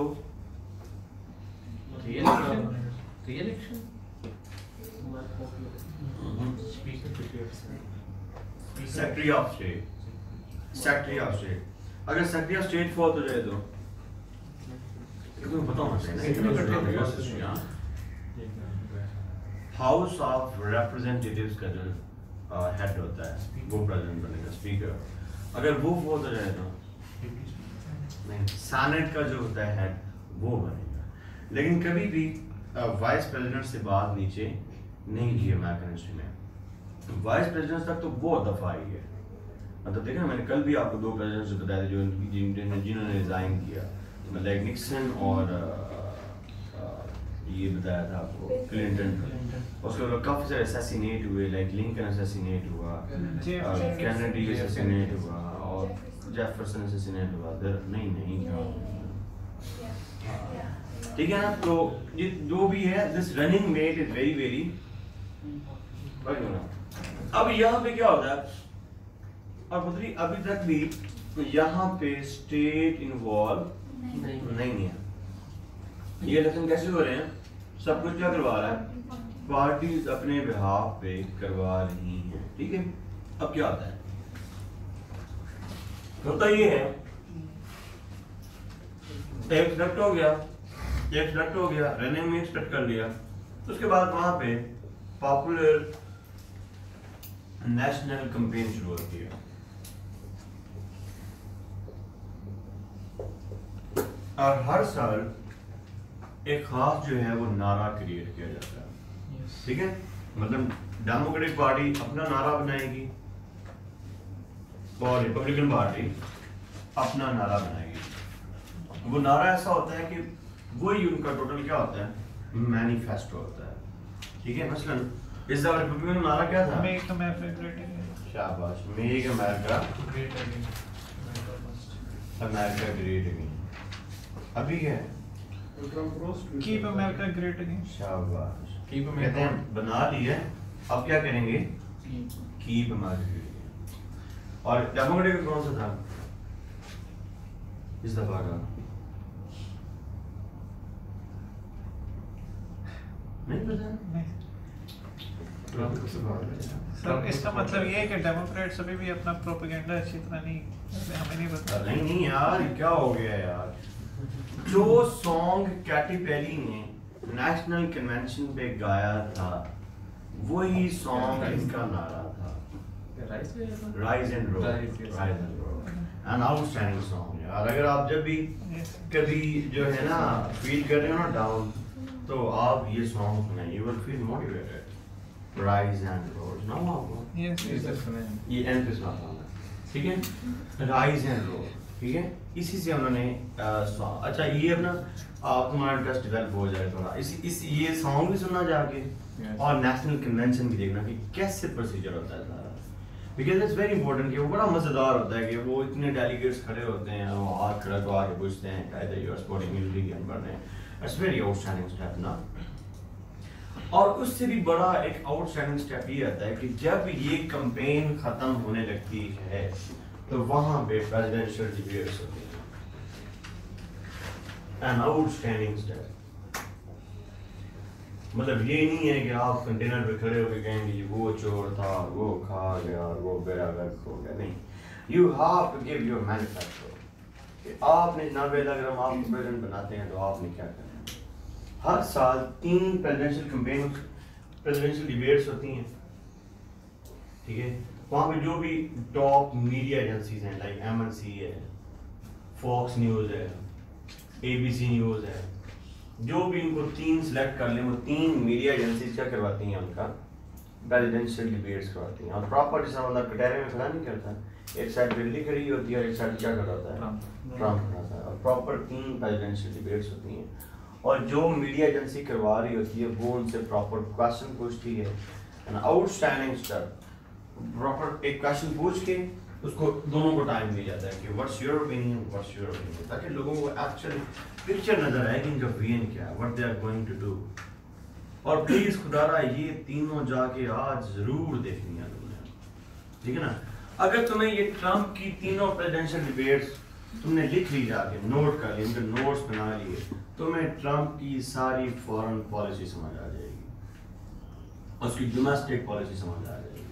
reelection. Secretary of state. Secretary of state. अगर सेक्रेटरी ऑफ स्टेट फोर्थ हो जाए तो तुम्हें पता होना चाहिए ना। हाउस ऑफ रिप्रेजेंटेटिव्स का जो हेड होता है वो प्रेसिडेंट बनेगा, स्पीकर। अगर वो फोर्थ हो जाए तो नहीं, सेनेट का जो होता है हेड वो बनेगा। लेकिन कभी भी वाइस प्रेसिडेंट से बात नीचे नहीं की अमेरिकन हिस्ट्री में। वाइस प्रेसिडेंट तक तो बहुत दफा आई है। मतलब देखा ना, मैंने कल भी आपको 2 प्रेसिडेंट्स बताए थे जो जिन्होंने रिजाइन किया, मतलब निक्सन और ये बताया था आपको क्लिंटन। उसके बाद काफी सारे असैसिनेट हुए, लाइक लिंकन असैसिनेट हुआ, कैनेडी असैसिनेट हुआ और जेफरसन असैसिनेट हुआ। नहीं ठीक है ना। तो ये जो भी है, this running mate is very very. अब यहाँ पे क्या होता है, और पुत्री अभी तक भी यहाँ पे स्टेट इन्वॉल्व नहीं है। ये इलेक्शन कैसे हो रहे हैं? सब कुछ क्या करवा रहा है? पार्टीज अपने बिहाफ पे करवा रही हैं, ठीक है। अब क्या होता है? होता ये है, एक सिलेक्ट हो गया, रनिंग में सिलेक्ट कर लिया, उसके बाद वहां पे पॉपुलर नेशनल कैंपेन शुरू होती है। और हर साल एक खास जो है वो नारा क्रिएट किया जाता है। ठीक है, मतलब डेमोक्रेटिक पार्टी अपना नारा बनाएगी और रिपब्लिकन पार्टी अपना नारा बनाएगी। वो नारा ऐसा होता है कि वही उनका टोटल क्या होता है, मैनिफेस्टो होता है। ठीक है, मसलन इस दफा रिपब्लिकन का नारा क्या था, मेक अमेरिका ग्रेट अगेन। शाबाश, make America great again, America great again. अभी क्या है, कीप अमेरिका ग्रेट अगेन। शाबाश, कीप कहते हैं बना लिए, अब क्या करेंगे, कीप अमेरिका ग्रेट। और डेमोक्रेटिक कौन सा था इस दफा का, नहीं पता। सर इसका मतलब ये है कि डेमोक्रेट्स अभी भी अपना प्रोपेगेंडा अच्छी तरह नहीं, हमें नहीं पता। नहीं यार, क्या हो गया यार, जो सॉन्ग कैटी पेरी ने नेशनल कन्वेंशन पे गाया था वही सॉन्ग इनका नारा था, rise and roll, rise and roll, an outstanding song यार। अगर आप जब भी कभी जो है ना फील कर रहे हो ना डाउन, तो आप ये सॉन्ग सुने, you will feel motivated. Rise and roll ना आपको ये एंड पे सुना था, ठीक है, राइज एंड रोल, ठीक है। इसी से उन्होंने अच्छा ये अपना तुम्हारा इंटरेस्ट डेवलप हो जाए थोड़ा, इस ये सॉन्ग भी सुनना जाके और नेशनल कन्वेंशन भी देखना कि कैसे प्रोसीजर होता है सारा, बिकॉज इट्स वेरी इंपॉर्टेंट कि वो बड़ा मजेदार होता है कि वो इतने डेलीगेट्स खड़े होते हैं, वो हाथ खड़ा तो आके पूछते हैं कहते you are supporting military gun बन रहे हैं, इट्स वेरी आउटस्टैंडिंग स्टेप ना। और उससे भी बड़ा एक आउटस्टैंडिंग स्टेप ये आता है कि जब ये कैंपेन खत्म होने लगती है तो वहां पे प्रेसिडेंशियल डिबेट्स होती हैं, एन आउटस्टैंडिंग स्टेप। मतलब ये नहीं है कि आप कंटेनर पे खड़े होकर कहेंगे वो चोर था, वो खा गया, वो बेड़ा गर्क हो गया, नहीं, you have to give your manifesto कि आपने जनाब अगर हम आपको प्रेसिडेंट बनाते हैं तो आपने क्या करना है। हर साल 3 प्रेसिडेंशियल कैंपेन, प्रेसिडेंशियल डिबेट्स होती हैं, ठीक है। वहाँ पे जो भी टॉप मीडिया एजेंसीज हैं लाइक MNC है, फॉक्स न्यूज़ है, ABC न्यूज़ है, जो भी इनको 3 सिलेक्ट कर लें, वो 3 मीडिया एजेंसीज क्या करवाती हैं, उनका प्रेसिडेंशियल डिबेट्स करवाती हैं। और प्रॉपर जैसा मतलब कटहरे में खड़ा नहीं करता, एक साइड दिल्ली खड़ी होती है और एक साइड क्या कर होता है, ट्रम्प खड़ा है, और प्रॉपर 3 प्रेसिडेंशियल डिबेट्स होती हैं। और जो मीडिया एजेंसी करवा रही होती है वो उनसे प्रॉपर क्वेश्चन पूछती है, एन आउटस्टैंडिंग स्टेप, प्रॉपर एक क्वेश्चन पूछ के उसको दोनों को टाइम दिया जाता है कि what's your opinion, what's your opinion, ताकि लोगों को एक्चुअली पिक्चर नजर आए कि इनका ओपिनियन क्या है, what they are going to do. और प्लीज खुदारा ये तीनों जाके आज जरूर देखनी है तुमने, ठीक है ना। अगर तुम्हें ये ट्रम्प की तीनों प्रेसिडेंशियल डिबेट्स तुमने लिख ली जाके, नोट कर लिए, उनके नोट्स बना लिए, तुम्हें ट्रम्प की सारी फॉरेन पॉलिसी समझ आ जाएगी, उसकी डोमेस्टिक पॉलिसी समझ आ जाएगी,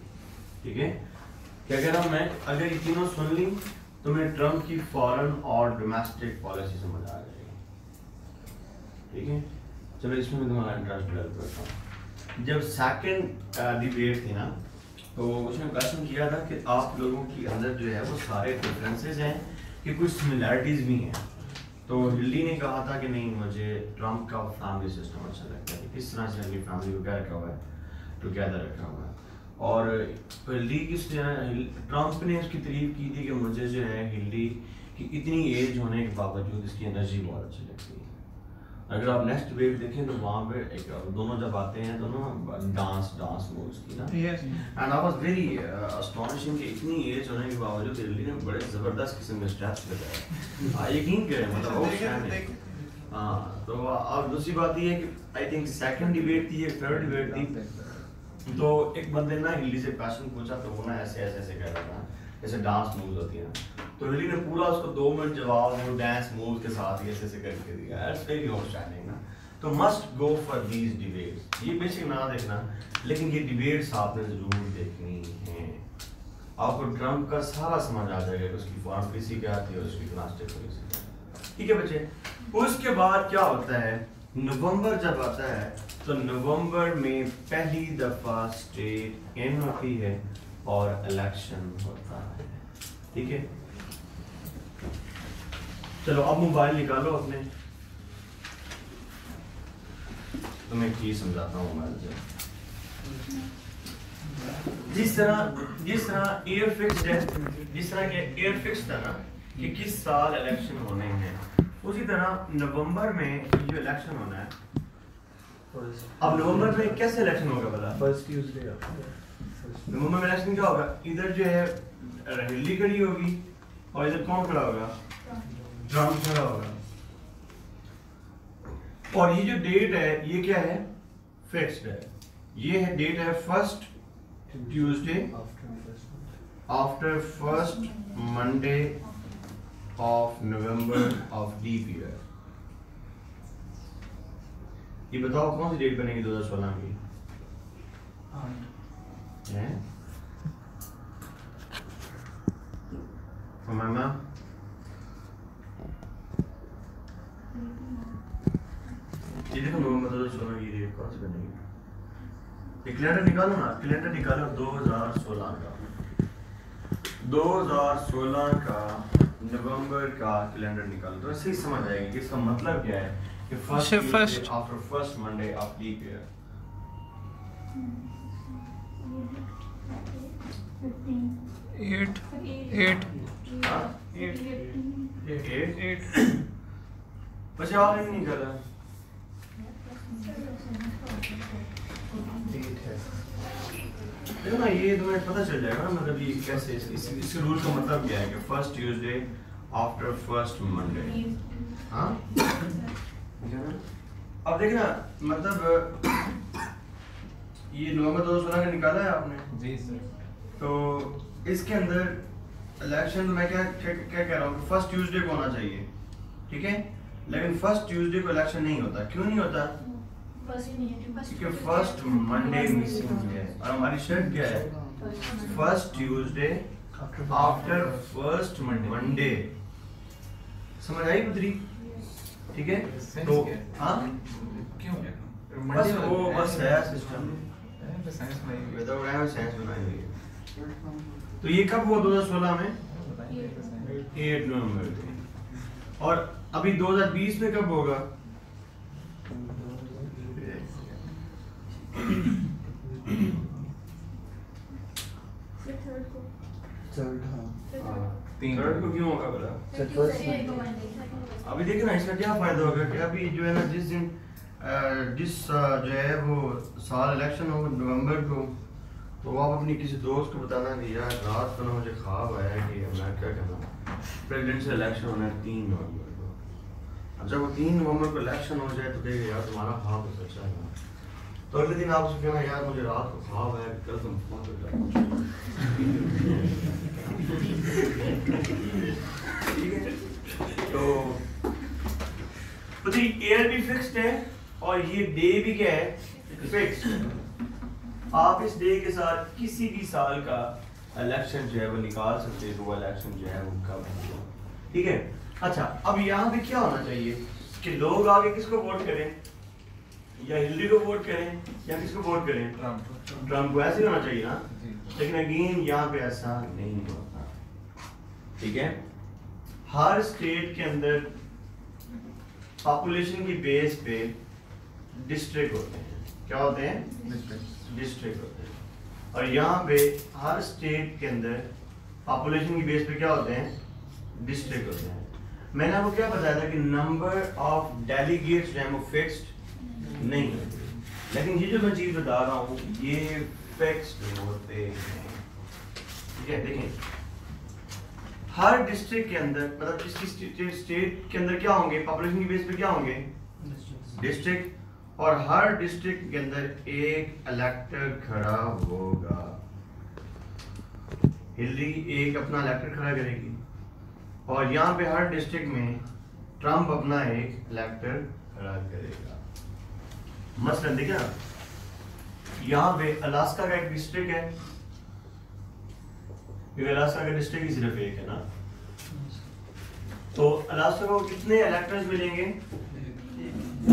ठीक है। क्या कह रहा हूं मैं, अगर ये तीनों सुन ली तुम्हें ट्रम्प की फॉरेन और डोमेस्टिक पॉलिसी समझ आ जाएगी, ठीक है। चलो इसमें मैं तुम्हारा इंटरेस्ट डेवलप करता हूँ। जब सेकंड डिबेट थी ना, तो उसने क्वेश्चन किया था कि आप लोगों के अंदर जो है वो सारे डिफरेंसेस हैं कि कुछ सिमिलैरिटीज भी हैं। तो हिल्ली ने कहा था कि नहीं, मुझे ट्रम्प का फैमिली सिस्टम अच्छा लगता है, किस तरह से अपनी फैमिली को क्या रखा हुआ है, टुगेदर रखा हुआ है। और हिल्ली ट्रम्प ने उसकी तारीफ की थी कि मुझे जो है हिल्ली की इतनी एज होने के बावजूद इसकी एनर्जी बहुत अच्छी लगती है। अगर आप नेक्स्ट डिबेट देखें तो वहाँ पे एक दोनों जब आते हैं दोनों डांस मूव्स की ना, एंड आई वाज वेरी अस्टोनिशिंग कि इतनी एज होने के बावजूद हिल्ली ने बड़े जबरदस्त किस्म के स्टेप्स बताए, यकीन करें, मतलब वो हाँ। तो अब दूसरी बात ये है कि आई थिंक सेकंड डिबेट थी, एक थर्ड डिबेट थी, तो एक बंदे ना हिल्ली से क्वेश्चन पूछा, तो वो ना ऐसे ऐसे ऐसे कह रहा था जैसे डांस मूव्स होती है ना, तो हिल्ली ने पूरा उसको 2 मिनट जवाब वो डांस मूव्स के साथ ऐसे ऐसे करके दिया। इट्स वेरी आउटस्टैंडिंग ना, तो must go for these debates. ये बेसिक ना देखना, लेकिन ये डिबेट्स आपने जरूर देखनी है, आपको ट्रम्प का सारा समझ आ जाएगा कि उसकी फॉरेन पॉलिसी क्या थी और उसकी डोमेस्टिक पॉलिसी क्या, ठीक है बच्चे। उसके बाद क्या होता है, नवंबर जब आता है तो नवंबर में पहली दफा स्टेट इन होती है और इलेक्शन होता है, ठीक है। चलो अब मोबाइल निकालो अपने, तुम्हें की समझाता हूँ मोबाइल से। जिस तरह एयर फिक्स्ड है, जिस तरह के एयर फिक्स्ड था ना कि किस साल इलेक्शन होने हैं, उसी तरह नवंबर में जो इलेक्शन होना है, अब नवंबर में कैसे इलेक्शन होगा भला? फर्स्ट ट्यूसडे नवंबर में इलेक्शन क्या होगा? इधर जो है हिल्ली खड़ी होगी और इधर कौन खड़ा होगा? ट्रम्प खड़ा होगा। और ये जो डेट है ये क्या है? फिक्स्ड है। ये है डेट है first Tuesday after first Monday of November of leap year. ये बताओ कौन सी डेट बनेगी 2016 की? मामा ये देखो नवंबर 2016 की डेट कौन सी बनेगी? ये कैलेंडर निकालो ना, कैलेंडर निकालो 2016 का, 2016 का नवंबर का कैलेंडर निकालो तो ऐसे ही समझ आएगी कि इसका मतलब क्या है कि first after first Monday of leap year. 8 बच्चे और नहीं निकाला। देखो ना ये तुम्हें पता चल जाएगा ना, मतलब ये कैसे इसके रूल का मतलब क्या है कि first Tuesday after first Monday. हाँ अब देखना मतलब ये नवंबर 2016 का निकाला है आपने जी सर। तो इसके अंदर इलेक्शन मैं क्या कह रहा हूँ, फर्स्ट ट्यूसडे को होना चाहिए, ठीक है, लेकिन फर्स्ट ट्यूसडे को इलेक्शन नहीं होता। क्यों नहीं होता? क्योंकि फर्स्ट मंडे मिसिंग है और हमारी शर्त क्या है? First Tuesday after first Monday. समझ आई पुत्री? ठीक है, तो हाँ क्यों बस वो बस है सिस्टम साइंस में विदाउट है, साइंस बनाई हुई है। तो ये कब हुआ 2016 में? 8 नवंबर को। और अभी 2020 में कब होगा? थर्ड को क्यों होगा बोला? अभी देखिए ना इसका क्या फायदा होगा कि अभी जो है ना जिस दिन जो है वो साल इलेक्शन हो नवंबर को, तो आप अपनी किसी दोस्त को बताना कि यार रात को ना मुझे ख्वाब आया कि अमेरिका का ना प्रेसिडेंशियल इलेक्शन होना है 3 नवंबर को। अब जब वो 3 नवंबर को इलेक्शन हो जाए तो कहेगा यार तुम्हारा ख्वाब तो सच्चा है। तो अगले दिन आप उसको कहना यार मुझे रात को ख्वाब आया कल तुम फोन कर जाओ। ठीक है, तो ईयर भी फिक्स्ड है और ये डे भी क्या है? फिक्स्ड। आप इस डे के साथ किसी भी साल का इलेक्शन जो है वो निकाल सकते हैं, वो इलेक्शन जो है वो कब होगा। ठीक है, अच्छा अब यहाँ पे क्या होना चाहिए कि लोग आगे किसको वोट करें, या हिलरी को वोट करें या किसको वोट करें? ट्रम्प को। ऐसे होना चाहिए ना, लेकिन अगेन यहाँ पे ऐसा नहीं होता। ठीक है, हर स्टेट के अंदर पॉपुलेशन की बेस पे डिस्ट्रिक्ट होते हैं। क्या होते हैं? डिस्ट्रिक्ट होते हैं। और यहाँ पे हर स्टेट के अंदर पॉपुलेशन की बेस पे क्या होते हैं? डिस्ट्रिक्ट होते हैं। मैंने आपको क्या बताया था कि नंबर ऑफ डेलीगेट्स जो है वो फिक्स्ड नहीं होते, लेकिन ये जो मैं चीज बता रहा हूँ ये फिक्स्ड होते हैं। ठीक है, देखें हर डिस्ट्रिक्ट के अंदर मतलब इस स्टेट के अंदर क्या होंगे? पॉपुलेशन की बेस पे क्या होंगे? डिस्ट्रिक्ट। और हर डिस्ट्रिक्ट के अंदर एक इलेक्टर खड़ा होगा। हिलरी एक अपना इलेक्टर खड़ा करेगी और यहाँ पे हर डिस्ट्रिक्ट में ट्रम्प अपना एक इलेक्टर खड़ा करेगा। मसलन देखिए ना, यहाँ पे अलास्का का एक डिस्ट्रिक्ट है, क्योंकि अलास्का का डिस्ट्रिक्ट ही सिर्फ एक है ना, तो अलास्का को कितने इलेक्टर्स मिलेंगे?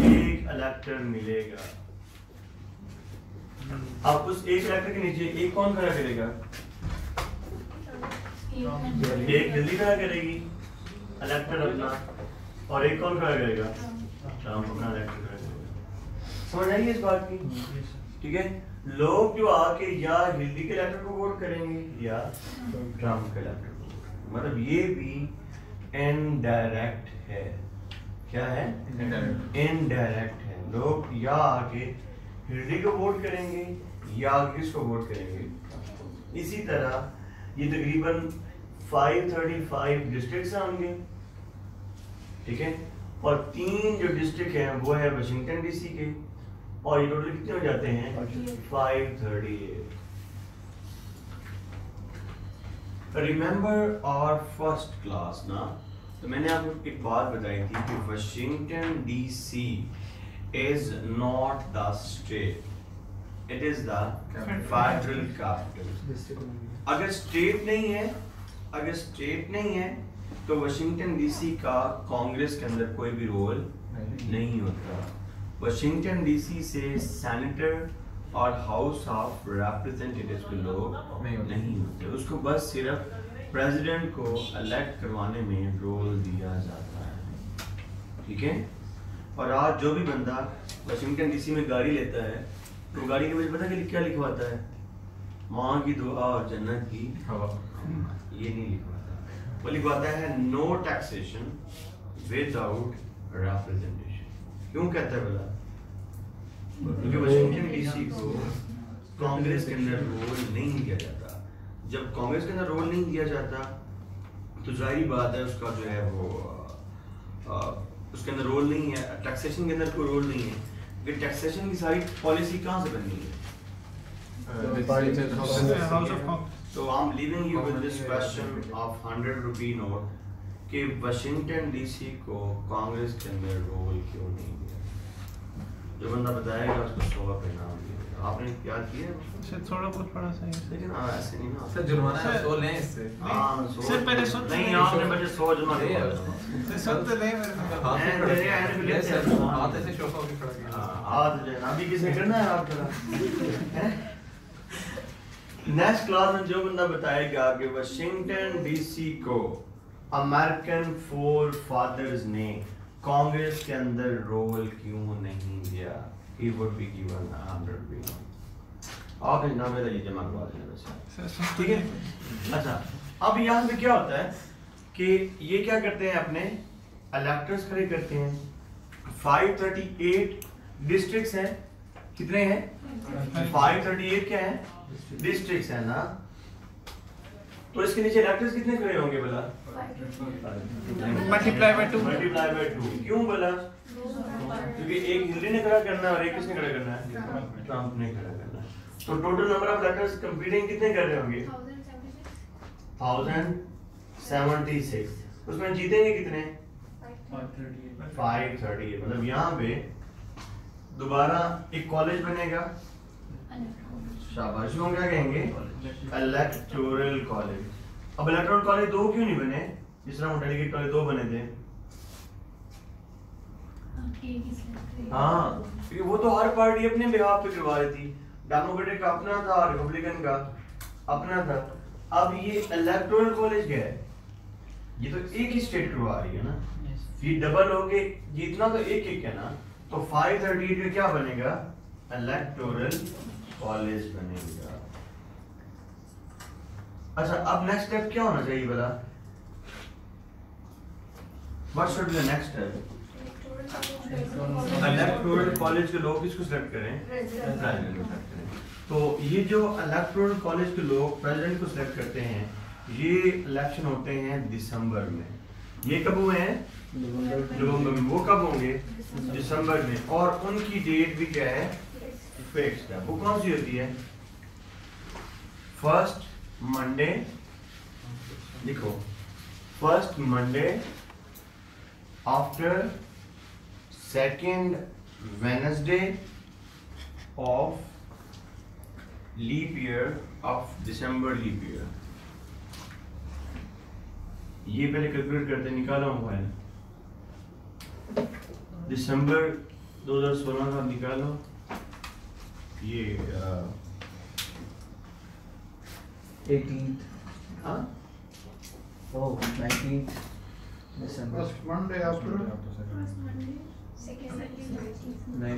एक इलेक्टर मिलेगा। अब उस एक इलेक्टर के नीचे एक कौन खड़ा करेगा? एक दिल्ली खड़ा करेगी इलेक्टर अपना, और एक कौन खड़ा करेगा? ट्रम्प अपना इलेक्टर खड़ा करेगा। समझ आइए इस बात की? ठीक है, लोग जो आके या हिलेरी के इलेक्टर को वोट करेंगे या ट्रम्प के इलेक्टर को वोट करेंगे। मतलब ये भी इनडायरेक्ट है। क्या है? इनडायरेक्ट है। लोग या आके हिलेरी को वोट करेंगे या किसको वोट करेंगे। इसी तरह ये तकरीबन 535 डिस्ट्रिक्ट्स होंगे, ठीक है, और 3 जो डिस्ट्रिक्ट हैं वो है वाशिंगटन डीसी के, और ये टोटल कितने हो जाते हैं? 538। रिमेंबर आवर फर्स्ट क्लास ना, तो मैंने आपको एक बात बताई थी कि Washington DC is not the state, it is the federal capital. अगर स्टेट नहीं है तो वाशिंगटन डीसी का कांग्रेस के अंदर कोई भी रोल नहीं होता। वाशिंगटन डीसी से सेनेटर और हाउस ऑफ रिप्रेजेंटेटिव्स के लोग नहीं होते। उसको बस सिर्फ प्रेसिडेंट को इलेक्ट करवाने में रोल दिया जाता है, ठीक है। और आज जो भी बंदा वाशिंगटन डीसी में गाड़ी लेता है तो गाड़ी के वजह पता है क्या लिखवाता है? माँ की दुआ और जन्नत की हवा। ये नहीं लिखवाता, वो लिखवाता है नो टैक्सेशन विदाउट रिप्रेजेंटेशन। क्यों कहता है बोला? क्योंकि वाशिंगटन डीसी को कांग्रेस के अंदर रोल नहीं दिया जाता। जब कांग्रेस के अंदर रोल नहीं दिया जाता तो जाहिर बात है उसका जो है वो उसके अंदर रोल नहीं है। टैक्सेशन के अंदर कोई रोल नहीं है कि टैक्सेशन की सारी पॉलिसी कहाँ से बननी है? So I'm leaving you with this question of 100 rupee note कि वाशिंगटन डीसी को कांग्रेस के अंदर रोल क्यों नहीं दिया? जो बंदा बताएगा उसको 100 रुपये इनाम मिलेगा। आपने याद किया है? थोड़ा बहुत पढ़ा सही है, लेकिन ऐसे नहीं ना सर जुर्माना है 100 लें इससे। हाँ, सिर्फ पहले सुन नहीं आपने बच्चे 100 जमा किया। सुनते नहीं मेरे हाथ से खड़ा किया। हाथ ऐसे शोफा पे खड़ा किया। आज जो है ना, अभी किसने करना है आपका? नेक्स्ट क्लास में जो बंदा बताएगा कि वाशिंगटन डीसी को अमेरिकन फोर फादर्स ने कांग्रेस के अंदर रोल क्यों नहीं दिया, he would be given 100 rupees। आप नाम में लीजिए जमा करवा देना, ठीक है। अच्छा, अब यहाँ पे क्या होता है कि ये क्या करते हैं, अपने इलेक्टर्स खड़े करते हैं। 538 डिस्ट्रिक्ट्स हैं। कितने हैं? 538 क्या है? डिस्ट्रिक्ट्स है ना। तो इसके नीचे इलेक्टर्स कितने खड़े होंगे बोला? Multiply by 2। मल्टीप्लाई बाय 2 क्यों बोला? क्योंकि एक हिलरी ने खड़ा करना है और एक किसने खड़ा करना है? ट्रम्प ने खड़ा करना है। तो total number of electors competing कितने कर रहे होंगे? 1076। उसमें जीतेंगे कितने? 538। मतलब यहाँ पे दोबारा एक कॉलेज बनेगा। शाबाश, क्या कहेंगे? Electoral college. अब इलेक्टोरल कॉलेज 2 क्यों नहीं बने? जिस तरह डेलीगेट कॉलेज 2 बने थे। हाँ, क्योंकि वो तो हर पार्टी अपने बिहाफ पे करवा रही थी। डेमोक्रेटिक का अपना था, रिपब्लिकन का अपना था। अब ये इलेक्टोरल कॉलेज क्या है? ये तो एक ही स्टेट करवा रही है ना। ये डबल हो गए, जितना तो एक एक है ना। तो 538 में क्या बनेगा? इलेक्टोरल कॉलेज बनेगा। अच्छा, अब नेक्स्ट स्टेप क्या होना चाहिए बोला? What should be the next step? Electoral college के लोग किसको सिलेक्ट करें? प्रेसिडेंट को सिलेक्ट करें। तो ये जो इलेक्टोरल कॉलेज के लोग प्रेसिडेंट को सिलेक्ट करते हैं, ये इलेक्शन होते हैं दिसंबर में। ये कब हुए हैं? नवंबर में। वो कब होंगे? दिसंबर में। और उनकी डेट भी क्या है? फिक्स्ड है। वो कौन सी होती है? फर्स्ट मंडे, लिखो, first Monday after second Wednesday of leap year of December leap year. ये पहले कैलकुलेट करते, निकालो मोबाइल। दिसंबर 2016 का निकालो। ये 18th, हाँ, oh 19th December, First Monday after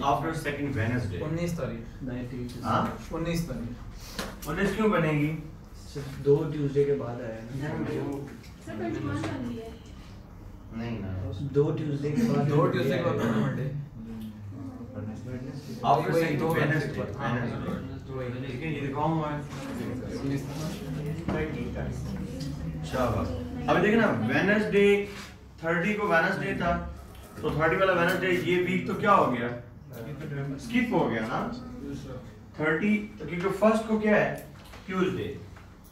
after second Wednesday 19 तारीख 19 हाँ 19 तारीख 19 क्यों बनेगी? सिर्फ 2 ट्यूसडे के बाद आया ना। नहीं ना 2 ट्यूसडे के बाद 2 ट्यूसडे के बाद मंडे आफ्टर वही सेकंड दो वेडनेसडे हाँ, ठीक है ये दिखाऊं मैं शाबाश। अभी देखिए ना वेडनेसडे 30 को वेडनेसडे था तो 30 वाला वेडनेसडे ये वीक तो क्या हो गया स्किप हो गया ना 30 तो क्योंकि फर्स्ट को क्या है ट्यूसडे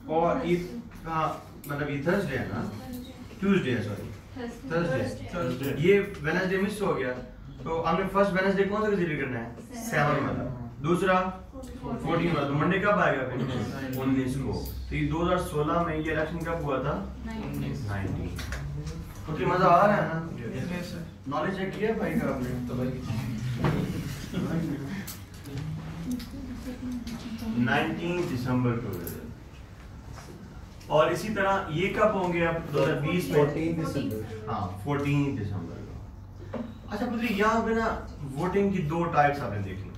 और मतलब ये थर्सडे है ना ट्यूसडे है सॉरी थर्सडे ये वेडनेसडे मिस हो गया तो हमने फर्स्ट वेडनेसडे कौन सा कंसीडर करना है 7 वाला दूसरा 14 वाला तो मंडे कब आएगा फिर 19 को तो ये 2016 में ये इलेक्शन कब हुआ था 19 तो मजा आ रहा है ना नॉलेज चेक किया भाई का आपने तो भाई 19 दिसंबर को और इसी तरह ये कब होंगे अब 2020 में 14 दिसंबर हाँ 14 दिसंबर को। अच्छा पुत्री यहाँ पे ना वोटिंग की 2 टाइप्स आपने देखी।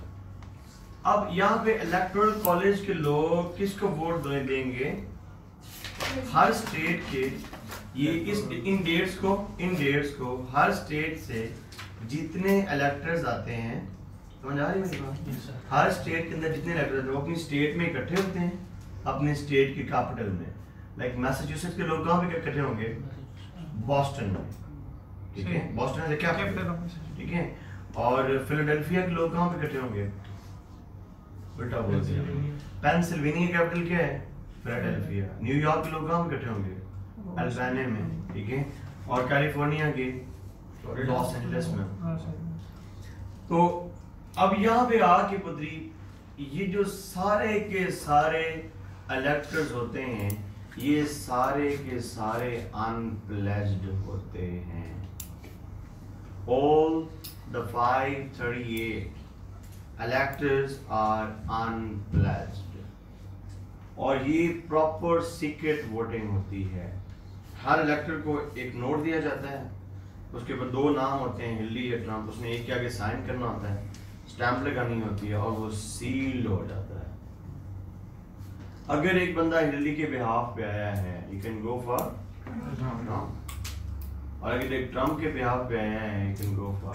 अब यहाँ पे इलेक्टोरल कॉलेज के लोग किसको वोट देंगे हर स्टेट के ये इन डेट्स को हर स्टेट से जितने इलेक्टर्स आते हैं समझ आ रही है मेरी बात हर स्टेट के अंदर जितने इलेक्टर्स आते हैं वो अपनी स्टेट में इकट्ठे होते हैं अपने स्टेट की कैपिटल में लाइक मैसाचुसेट्स के लोग कहाँ पे इकट्ठे होंगे बॉस्टन में ठीक है बॉस्टन से क्या ठीक है और फिलाडेल्फिया के लोग कहाँ पे इकट्ठे होंगे उल्टा बोल दिया पेंसिल्वेनिया कैपिटल क्या है फिलाडेल्फिया न्यूयॉर्क के लोग कहाँ पे इकट्ठे होंगे अल्बानिया में ठीक है और कैलिफोर्निया के लॉस एंजलिस में तो अब यहाँ पे आके पुत्री ये जो सारे के सारे इलेक्टर्स होते हैं ये सारे के सारे अनप्लेज्ड होते हैं all the 538 electors are unpledged और ये प्रॉपर सीक्रेट वोटिंग होती है हर इलेक्टर को एक नोट दिया जाता है उसके ऊपर 2 नाम होते हैं हिल्ली या ट्रम्प उसने एक के आगे साइन करना होता है स्टैंप लगानी होती है और वो सील हो जाता है अगर एक बंदा हिल्ली के बिहाफ पे आया है यू कैन गो फॉर और अगर एक ट्रम्प के बिहाफ पे आया है यू कैन गो फॉर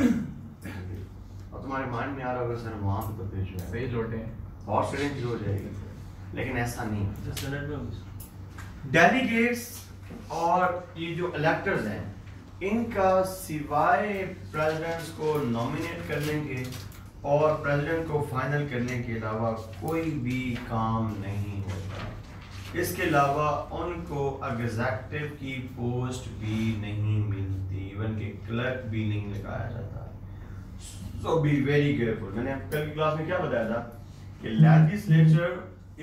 और तुम्हारे माइंड में आ रहा होगा सर वहां पे तो पेश है सही लोटे हैं हॉर्स ट्रेडिंग हो जाएगी लेकिन ऐसा नहीं डेलीगेट्स और ये जो इलेक्टर्स हैं इनका सिवाय प्रेसिडेंट्स को नॉमिनेट करने के और प्रेसिडेंट को फाइनल करने के अलावा कोई भी काम नहीं होता इसके अलावा उनको एग्जीक्यूटिव की पोस्ट भी नहीं मिलती इवन के क्लर्क भी नहीं लगाया जाता सो बी वेरी केयरफुल मैंने कल की क्लास में क्या बताया था कि legislature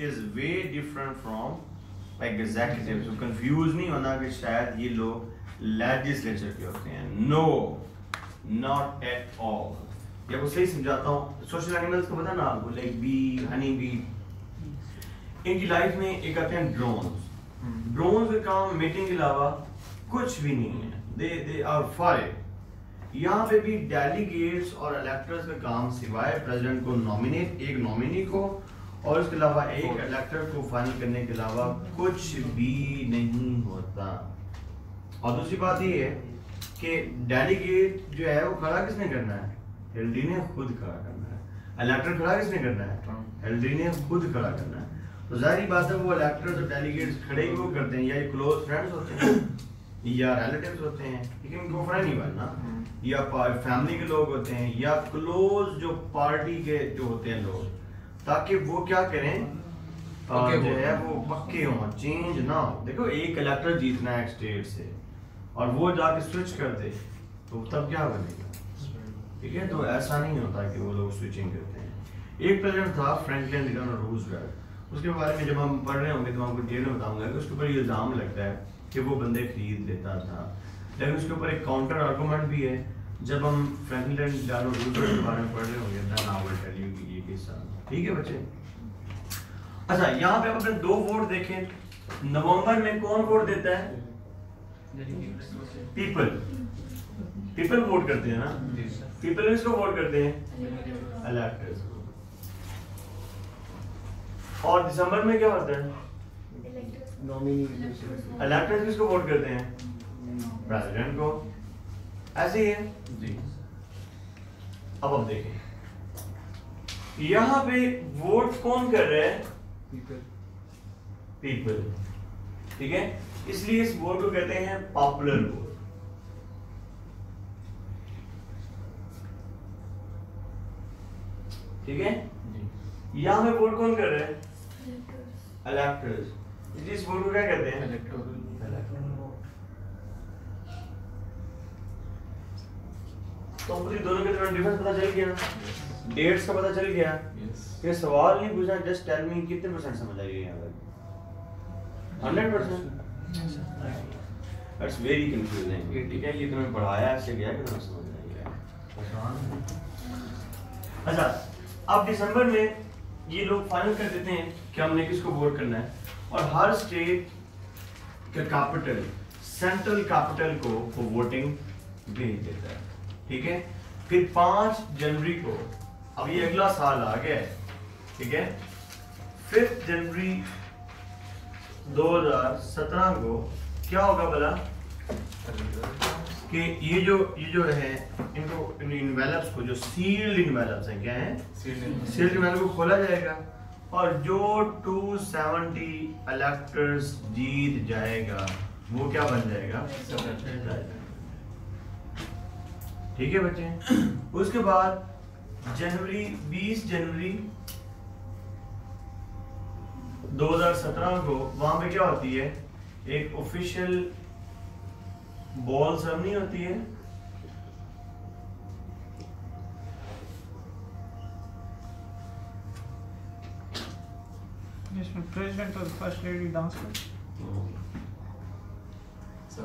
is way different from executive तो कंफ्यूज नहीं होना कि शायद ये लोग लेजिस्लेचर के होते हैं नो नॉट एट ऑल ये आपको सही समझाता हूँ सोशल एनिमल्स को पता ना आपको लाइक बी हनी बी इनकी लाइफ में एक आते हैं ड्रोन्स का काम मीटिंग के अलावा कुछ भी नहीं है दे आर फॉर इट यहाँ पे भी डेलीगेट्स और इलेक्टर्स का काम सिवाय प्रेसिडेंट को नॉमिनेट एक नॉमिनी को और उसके अलावा एक इलेक्टर को फाइनल करने के अलावा कुछ भी नहीं होता और दूसरी बात ये है कि डेलीगेट जो है वो खड़ा किसने करना है एलडी ने खुद खड़ा करना है इलेक्टर खड़ा किसने करना है एलडी ने खुद खड़ा करना है तो जाहिर बात है वो इलेक्टर्स और डेलीगेट्स खड़े ही वो करते हैं या क्लोज फ्रेंड्स होते हैं या रिलेटिव्स होते हैं लेकिन इनको फ्रेंड नहीं बनना या फैमिली के लोग होते हैं या क्लोज जो पार्टी के जो होते हैं लोग ताकि वो क्या करें जो है वो पक्के हों चेंज ना हो देखो एक इलेक्टर जीतना है एक स्टेट से और वो जाके स्विच कर दे तो तब क्या बनेगा ठीक है तो ऐसा नहीं होता कि वो लोग स्विचिंग करते हैं एक प्रेसिडेंट था फ्रैंकलिन डिलानो रूजवेल्ट उसके बारे में जब हम पढ़ रहे होंगे तो मैं आपको डिटेल में बताऊंगा कि उसके ऊपर ये इल्जाम लगता है कि वो बंदे खरीद लेता था लेकिन उसके ऊपर एक काउंटर आर्गूमेंट भी है जब हम फ्रैंकलिन डिलानो रूजवेल्ट के बारे में पढ़ रहे होंगे then I will tell you कि ये किस्सा ठीक है बच्चे अच्छा यहाँ पे आप अपने 2 वोट देखें नवंबर में कौन वोट देता है पीपल पीपल वोट करते हैं ना, जी सर। पीपल किसको वोट करते हैं, इलेक्टर्स। और दिसंबर में क्या होता है, इलेक्टर्स किसको वोट करते हैं, प्रेसिडेंट को। ऐसे ही है जी। अब हम देखें यहाँ पे वोट कौन कर रहा है, पीपल, ठीक है, इसलिए इस वोट को कहते हैं पॉपुलर वोट। ठीक है, यहाँ पे वोट कौन कर रहे हैं, इलेक्टर्स, इसलिए इस वोट को क्या कहते हैं, इलेक्टोरल। तो मुझे दोनों के दरमियान डिफरेंस पता चल गया, डेट्स का पता चल गया। यस। फिर सवाल नहीं पूछा, जस्ट टेल मी कितने परसेंट समझ आई यहाँ तक, 100%। दैट्स वेरी कंफ्यूजिंग, ठीक है, ये तुम्हें पढ़ाया ऐसे गया कि तुम्हें समझ नहीं गया। अच्छा, अब दिसंबर में ये लोग फाइनल कर देते हैं कि हमने किसको वोट करना है, और हर स्टेट का कैपिटल सेंट्रल कैपिटल को वो वोटिंग भेज देता है, ठीक है। फिर 5 जनवरी को, अब ये अगला साल आ गया है, ठीक है, 5 जनवरी 2017 को क्या होगा भला, कि ये जो है इनको इन इन्वेलप्स को, जो सील्ड इन्वेलप्स हैं, क्या है, सील्ड इन्वेलप को खोला जाएगा, और जो 270 इलेक्टर्स जीत जाएगा वो क्या बन जाएगा, ठीक है बच्चे। उसके बाद 20 जनवरी 2017 को वहां पे क्या होती है, एक ऑफिशियल बॉल सेरेमनी होती है, जिसमें प्रेसिडेंट और फर्स्ट लेडी डांस करते सर